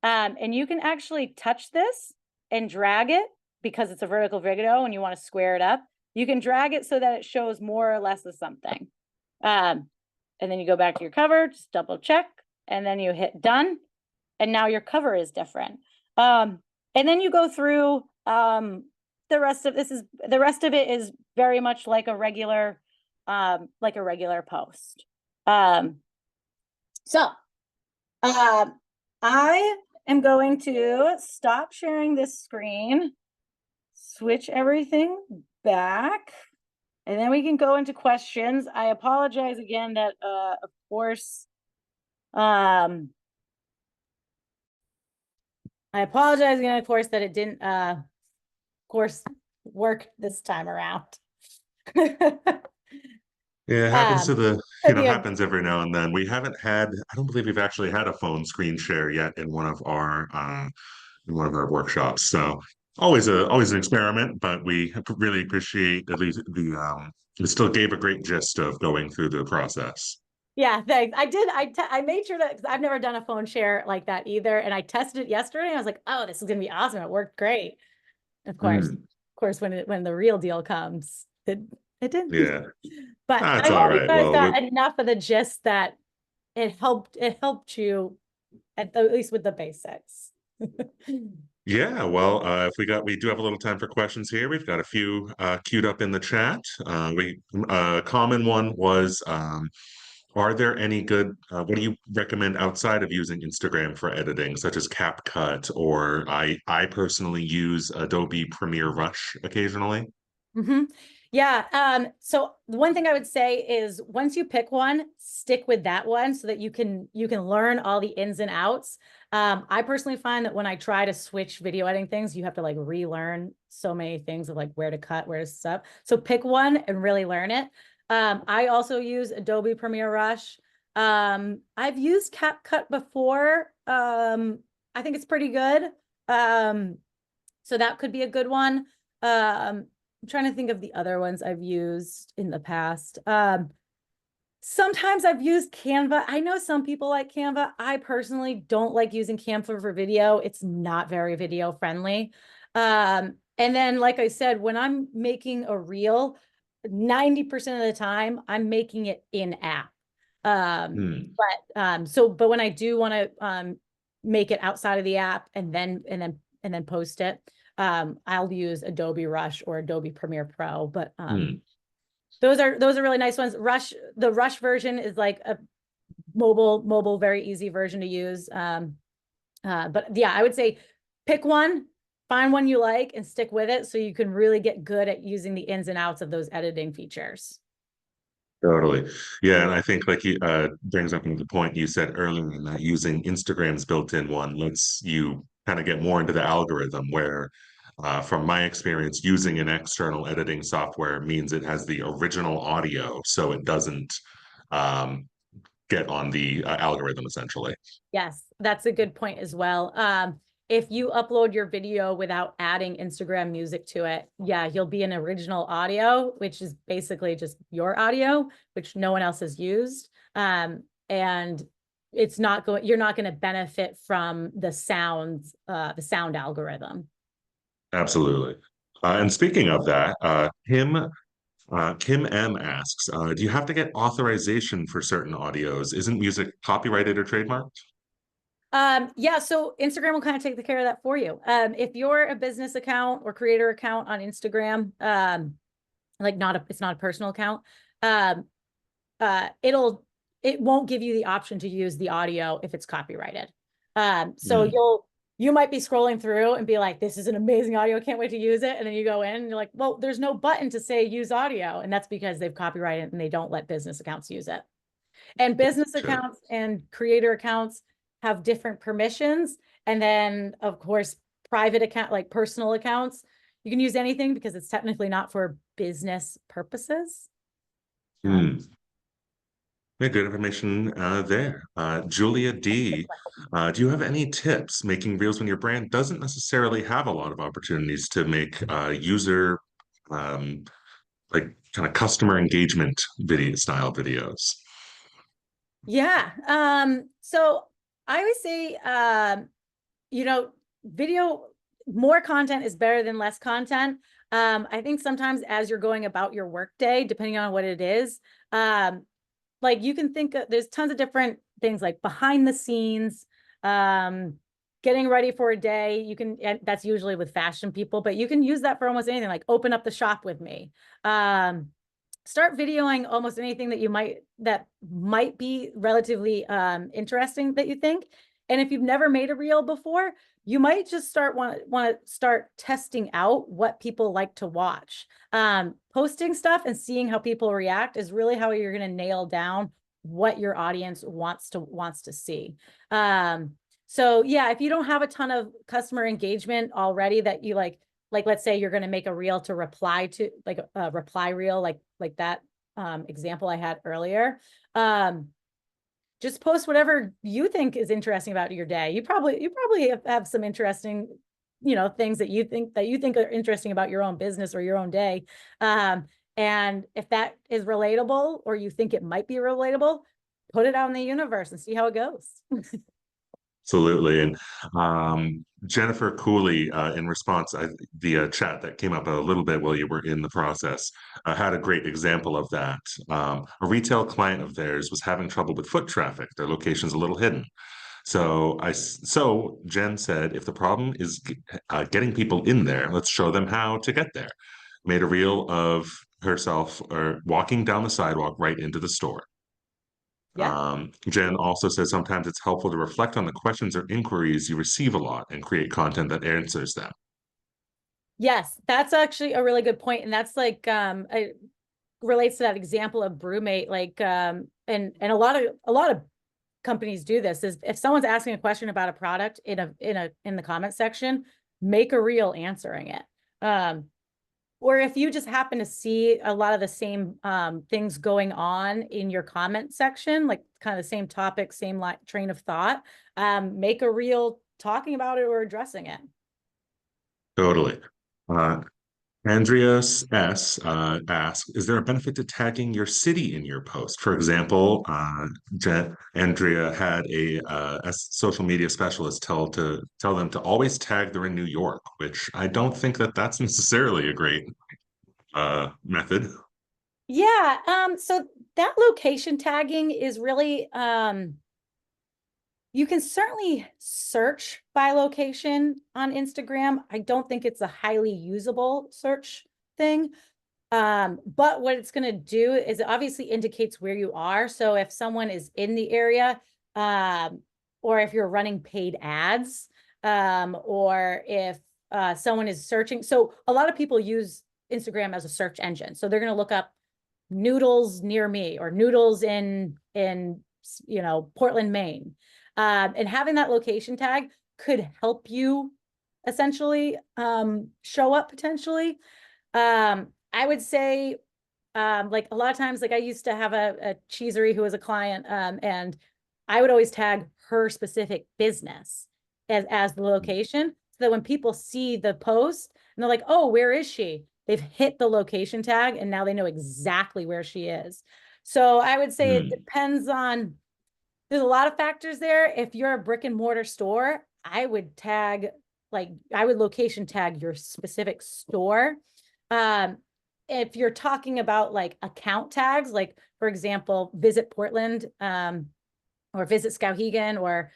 And you can actually touch this and drag it because it's a vertical video and you want to square it up. You can drag it so that it shows more or less of something. And then you go back to your cover, just double check, and then you hit done. And now your cover is different. And then you go through the rest of it is very much like a regular post. So I am going to stop sharing this screen, switch everything back, and then we can go into questions. I apologize again that, of course, I apologize again, of course, that it didn't, of course, work this time around. Yeah, it happens to yeah. happens every now and then. I don't believe we've actually had a phone screen share yet in one of our workshops. So always an experiment, but we really appreciate at least it still gave a great gist of going through the process. Yeah, thanks. I made sure that, because I've never done a phone share like that either. And I tested it yesterday and I was like, oh, this is gonna be awesome. It worked great. Of course, when the real deal comes, it didn't. Yeah. But That's I all hope you right. guys Well, got enough of the gist that it helped you at least with the basics. yeah, well, we do have a little time for questions here. We've got a few queued up in the chat. A common one was, are there any good, what do you recommend outside of using Instagram for editing, such as CapCut, or I personally use Adobe Premiere Rush occasionally. Yeah. So one thing I would say is once you pick one, stick with that one so that you can learn all the ins and outs. I personally find that when I try to switch video editing things, you have to like relearn so many things of like where to cut, where to sub. So pick one and really learn it. I also use Adobe Premiere Rush. I've used CapCut before. I think it's pretty good. So that could be a good one. I'm trying to think of the other ones I've used in the past. Sometimes I've used Canva. I know some people like Canva. I personally don't like using Canva for video. It's not very video friendly. And then, like I said, when I'm making a reel, 90% of the time I'm making it in app. But when I do want to make it outside of the app and then post it, I'll use Adobe Rush or Adobe Premiere Pro, but those are really nice ones. The Rush version is like a mobile, very easy version to use. But yeah, I would say pick one, find one you like and stick with it so you can really get good at using the ins and outs of those editing features. Totally. Yeah, and I think like he brings up the point you said earlier in that using Instagram's built-in one lets you kind of get more into the algorithm where from my experience, using an external editing software means it has the original audio, so it doesn't get on the algorithm essentially. Yes, that's a good point as well. If you upload your video without adding Instagram music to it, yeah, you'll be an original audio, which is basically just your audio, which no one else has used. And it's not going, you're not going to benefit from the sound algorithm. Absolutely. And speaking of that, Kim M asks, do you have to get authorization for certain audios? Isn't music copyrighted or trademarked? Yeah, so Instagram will kind of take the care of that for you. If you're a business account or creator account on Instagram, it's not a personal account, it won't give you the option to use the audio if it's copyrighted. So you might be scrolling through and be like, this is an amazing audio, can't wait to use it. And then you go in and you're like, well, there's no button to say use audio. And that's because they've copyrighted it and they don't let business accounts use it. And business Sure. accounts and creator accounts have different permissions. And then, of course, private account, like personal accounts, you can use anything because it's technically not for business purposes. Hmm. Yeah, good information there. Julia D, do you have any tips making reels when your brand doesn't necessarily have a lot of opportunities to make user um, like kind of customer engagement video style videos? Yeah. So I would say, video, more content is better than less content. I think sometimes as you're going about your workday, depending on what it is, like you can think there's tons of different things like behind the scenes, getting ready for a day. You can, and that's usually with fashion people, but you can use that for almost anything, like open up the shop with me. Start videoing almost anything that might be relatively interesting that you think. And if you've never made a reel before, you might just want to start testing out what people like to watch. Posting stuff and seeing how people react is really how you're going to nail down what your audience wants to see. So yeah, if you don't have a ton of customer engagement already that you like let's say you're going to make a reel to reply to, like a reply reel, like that example I had earlier. Just post whatever you think is interesting about your day. You probably have some interesting, things that you think are interesting about your own business or your own day. And if that is relatable, or you think it might be relatable, put it out in the universe and see how it goes. Absolutely. And Jennifer Cooley, in response, the chat that came up a little bit while you were in the process, had a great example of that. A retail client of theirs was having trouble with foot traffic. Their location's a little hidden. So Jen said, if the problem is getting people in there, let's show them how to get there. Made a reel of herself or walking down the sidewalk right into the store. Yeah. Jen also says sometimes it's helpful to reflect on the questions or inquiries you receive a lot and create content that answers them. Yes, that's actually a really good point. And that's like, it relates to that example of BrewMate, like, and a lot of companies do this, is if someone's asking a question about a product in the comment section, make a reel answering it. Or if you just happen to see a lot of the same things going on in your comment section, like kind of the same topic, same train of thought, make a reel talking about it or addressing it. Totally. Andrea S. asks, is there a benefit to tagging your city in your post? For example, Andrea had a social media specialist tell them to always tag they're in New York, which I don't think that's necessarily a great method. Yeah, so that location tagging is really, you can certainly search by location on Instagram. I don't think it's a highly usable search thing. But what it's going to do is it obviously indicates where you are. So if someone is in the area, or if you're running paid ads, or if someone is searching. So a lot of people use Instagram as a search engine. So they're going to look up noodles near me or noodles in Portland, Maine. And having that location tag could help you essentially show up potentially. I would say, like a lot of times, like I used to have a cheesery who was a client, and I would always tag her specific business as the location, so that when people see the post and they're like, oh, where is she? They've hit the location tag and now they know exactly where she is. So I would say it depends on, there's a lot of factors there. If you're a brick and mortar store, I would location tag your specific store. If you're talking about like account tags, like for example, Visit Portland, or Visit Skowhegan, or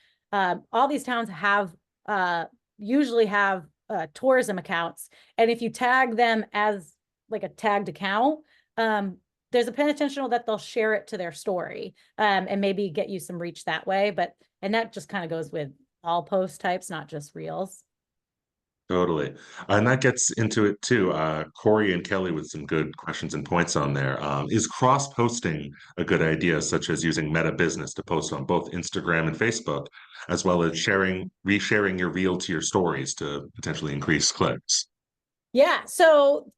all these towns usually have tourism accounts. And if you tag them as like a tagged account, there's a potential that they'll share it to their story, and maybe get you some reach that way. And that just kind of goes with all post types, not just reels. Totally. And that gets into it too. Corey and Kelly with some good questions and points on there. Is cross-posting a good idea, such as using Meta Business to post on both Instagram and Facebook, as well as resharing your reel to your stories to potentially increase clicks? Yeah, so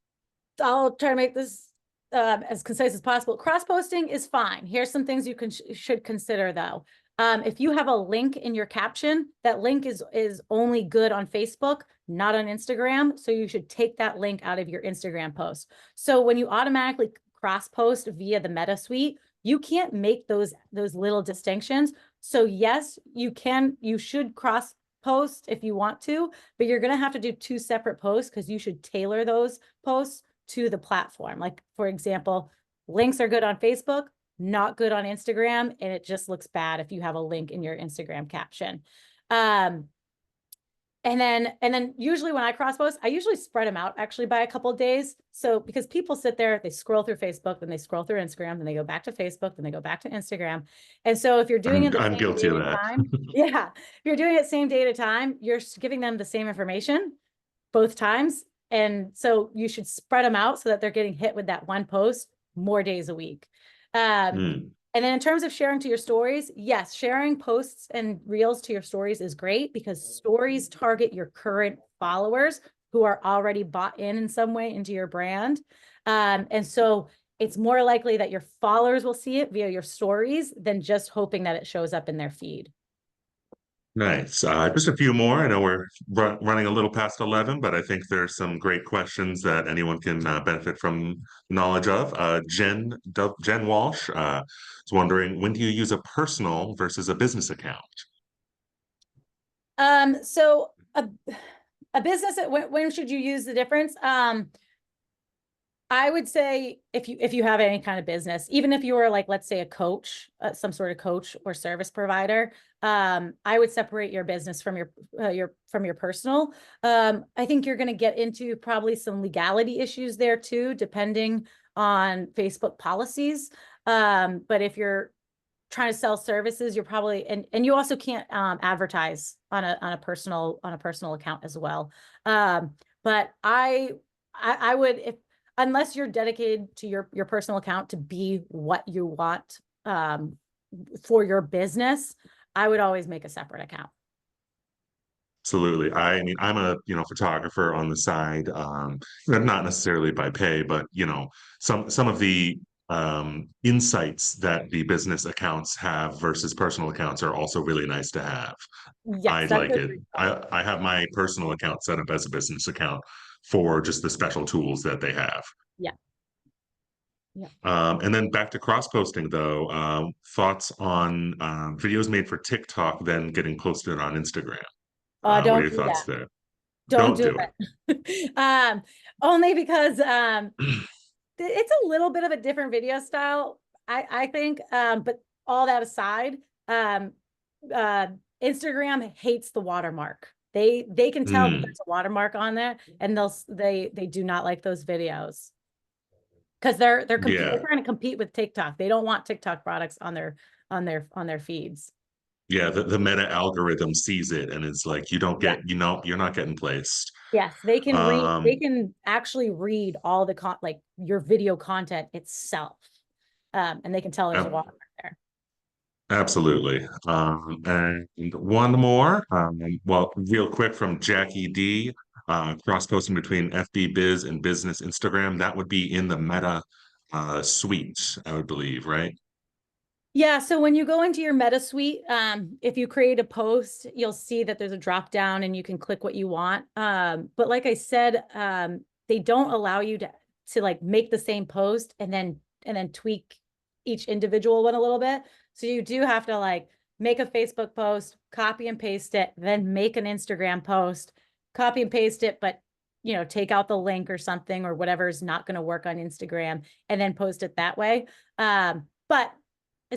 I'll try to make this as concise as possible. Cross-posting is fine. Here's some things you should consider though. If you have a link in your caption, that link is only good on Facebook, not on Instagram. So you should take that link out of your Instagram post. So when you automatically cross-post via the Meta Suite, you can't make those little distinctions. So yes, you should cross-post if you want to, but you're going to have to do 2 separate posts because you should tailor those posts to the platform. Like, for example, links are good on Facebook, not good on Instagram, and it just looks bad if you have a link in your Instagram caption. And then usually when I cross post, I usually spread them out actually by a couple of days. So because people sit there, they scroll through Facebook, then they scroll through Instagram, then they go back to Facebook, then they go back to Instagram. And so if you're doing it the I'm same guilty day of at a that. time, yeah, if you're doing it same day at a time, you're giving them the same information both times. And so you should spread them out so that they're getting hit with that one post more days a week. And then in terms of sharing to your stories, yes, sharing posts and reels to your stories is great because stories target your current followers who are already bought in some way into your brand. And so it's more likely that your followers will see it via your stories than just hoping that it shows up in their feed. Nice. Just a few more. I know we're running a little past 11, but I think there's some great questions that anyone can benefit from knowledge of. Jen Walsh is wondering, when do you use a personal versus a business account? So a business, when should you use the difference? I would say if you have any kind of business, even if you were like, let's say a coach, some sort of coach or service provider, I would separate your business from your personal. I think you're going to get into probably some legality issues there too, depending on Facebook policies. But if you're trying to sell services, you're probably, and you also can't advertise on a personal account as well. But I would, if unless you're dedicated to your personal account to be what you want for your business, I would always make a separate account. Absolutely. I mean, I'm a, photographer on the side, not necessarily by pay, but, some of the insights that the business accounts have versus personal accounts are also really nice to have. I Yes, that's like a it. great point. I have my personal account set up as a business account for just the special tools that they have. Yeah. Yeah. And then back to cross-posting though, thoughts on videos made for TikTok then getting posted on Instagram. What are Don't your do thoughts that. there? Don't Don't do do it. Only because it's a little bit of a different video style, I think. But all that aside, Instagram hates the watermark. They can tell that there's a watermark on there, and they do not like those videos because they're Yeah. trying to compete with TikTok. They don't want TikTok products on their feeds. Yeah, the meta algorithm sees it and it's like you don't Yeah. get, you're not getting placed. Yes, they can read. They Um, can actually read all the like your video content itself, and they can tell there's a ab- watermark there. Absolutely. And one more, well, real quick from Jackie D, cross-posting between FB Biz and Business Instagram, that would be in the Meta suite, I would believe, right? Yeah, so when you go into your Meta Suite, if you create a post, you'll see that there's a drop down and you can click what you want. But like I said, they don't allow you to like make the same post and then tweak each individual one a little bit. So you do have to like make a Facebook post, copy and paste it, then make an Instagram post, copy and paste it, but take out the link or something or whatever is not going to work on Instagram and then post it that way. But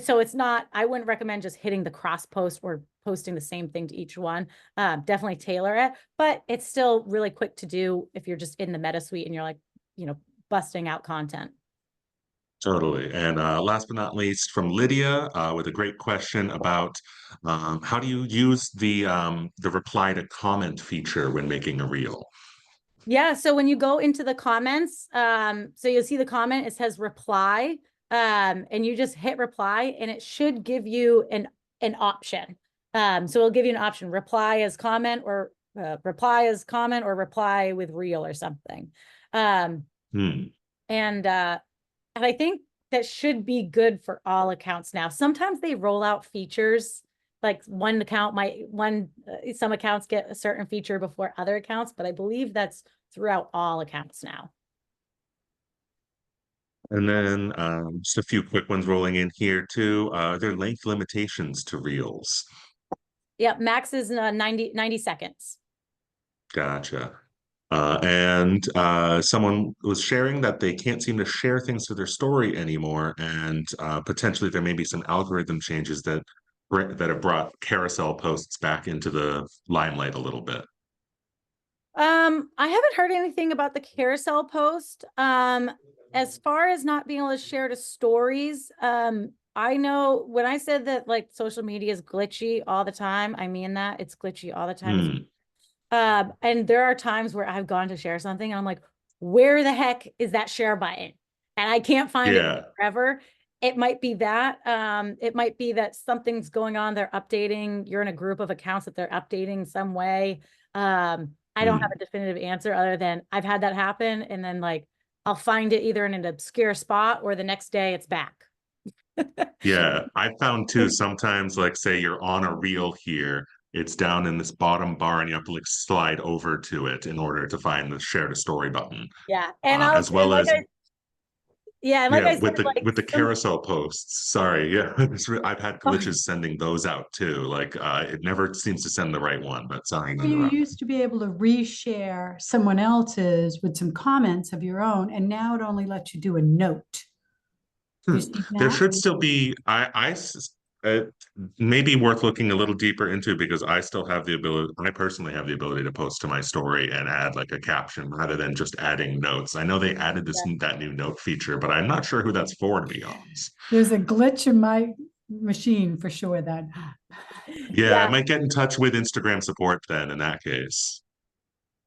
so it's not, I wouldn't recommend just hitting the cross post or posting the same thing to each one. Definitely tailor it, but it's still really quick to do if you're just in the Meta Suite and you're like, busting out content. Totally. And last but not least, from Lydia, with a great question about how do you use the reply to comment feature when making a reel? Yeah, so when you go into the comments, so you'll see the comment, it says reply, and you just hit reply and it should give you an option. So it'll give you an option, reply as comment or reply as comment or reply with reel or something. Hmm. And I think that should be good for all accounts now. Sometimes they roll out features, like one account might, some accounts get a certain feature before other accounts, but I believe that's throughout all accounts now. And then just a few quick ones rolling in here too. Are there length limitations to reels? Yep, max is 90 seconds. Gotcha. And someone was sharing that they can't seem to share things to their story anymore, and potentially there may be some algorithm changes that have brought carousel posts back into the limelight a little bit. I haven't heard anything about the carousel post. As far as not being able to share to stories, I know when I said that like social media is glitchy all the time, I mean that it's glitchy all the time. And there are times where I've gone to share something and I'm like, where the heck is that share button? And I can't find it forever. It might be that. It might be that something's going on. They're updating. You're in a group of accounts that they're updating some way. I don't have a definitive answer other than I've had that happen. And then like, I'll find it either in an obscure spot or the next day it's back. Yeah, I found too sometimes, like say you're on a reel here, it's down in this bottom bar and you have to like slide over to it in order to find the share to story button. Yeah. And As well like as yeah, and like I said, with like the carousel posts. Sorry, yeah, I've had glitches sending those out too. Like it never seems to send the right one, but sorry. Well, you used to be able to reshare someone else's with some comments of your own, and now it only lets you do a note. You see There that? should still be it may be worth looking a little deeper into because I still have the ability, I personally have the ability to post to my story and add like a caption rather than just adding notes. I know they added that new note feature, but I'm not sure who that's for, to be honest. There's a glitch in my machine for sure then. Yeah, I might get in touch with Instagram support then in that case.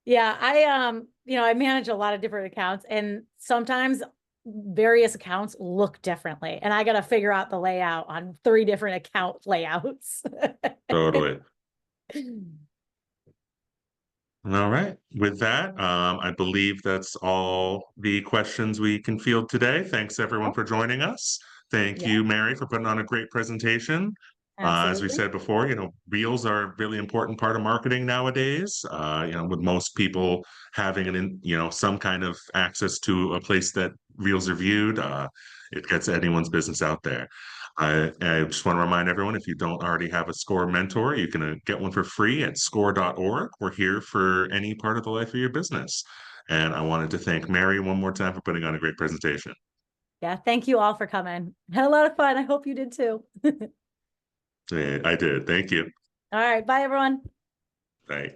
Yeah, I I manage a lot of different accounts and sometimes various accounts look differently and I got to figure out the layout on 3 different account layouts. Totally. All right. With that, I believe that's all the questions we can field today. Thanks everyone for joining us. Thank you, Mary, for putting on a great presentation. As we Absolutely. said before, reels are a really important part of marketing nowadays. With most people having some kind of access to a place that reels are viewed, it gets anyone's business out there. I just want to remind everyone, if you don't already have a SCORE mentor, you can get one for free at score.org. We're here for any part of the life of your business. And I wanted to thank Mary one more time for putting on a great presentation. Yeah, thank you all for coming. Had a lot of fun. I hope you did too. I did. Thank you. All right, bye everyone. Bye.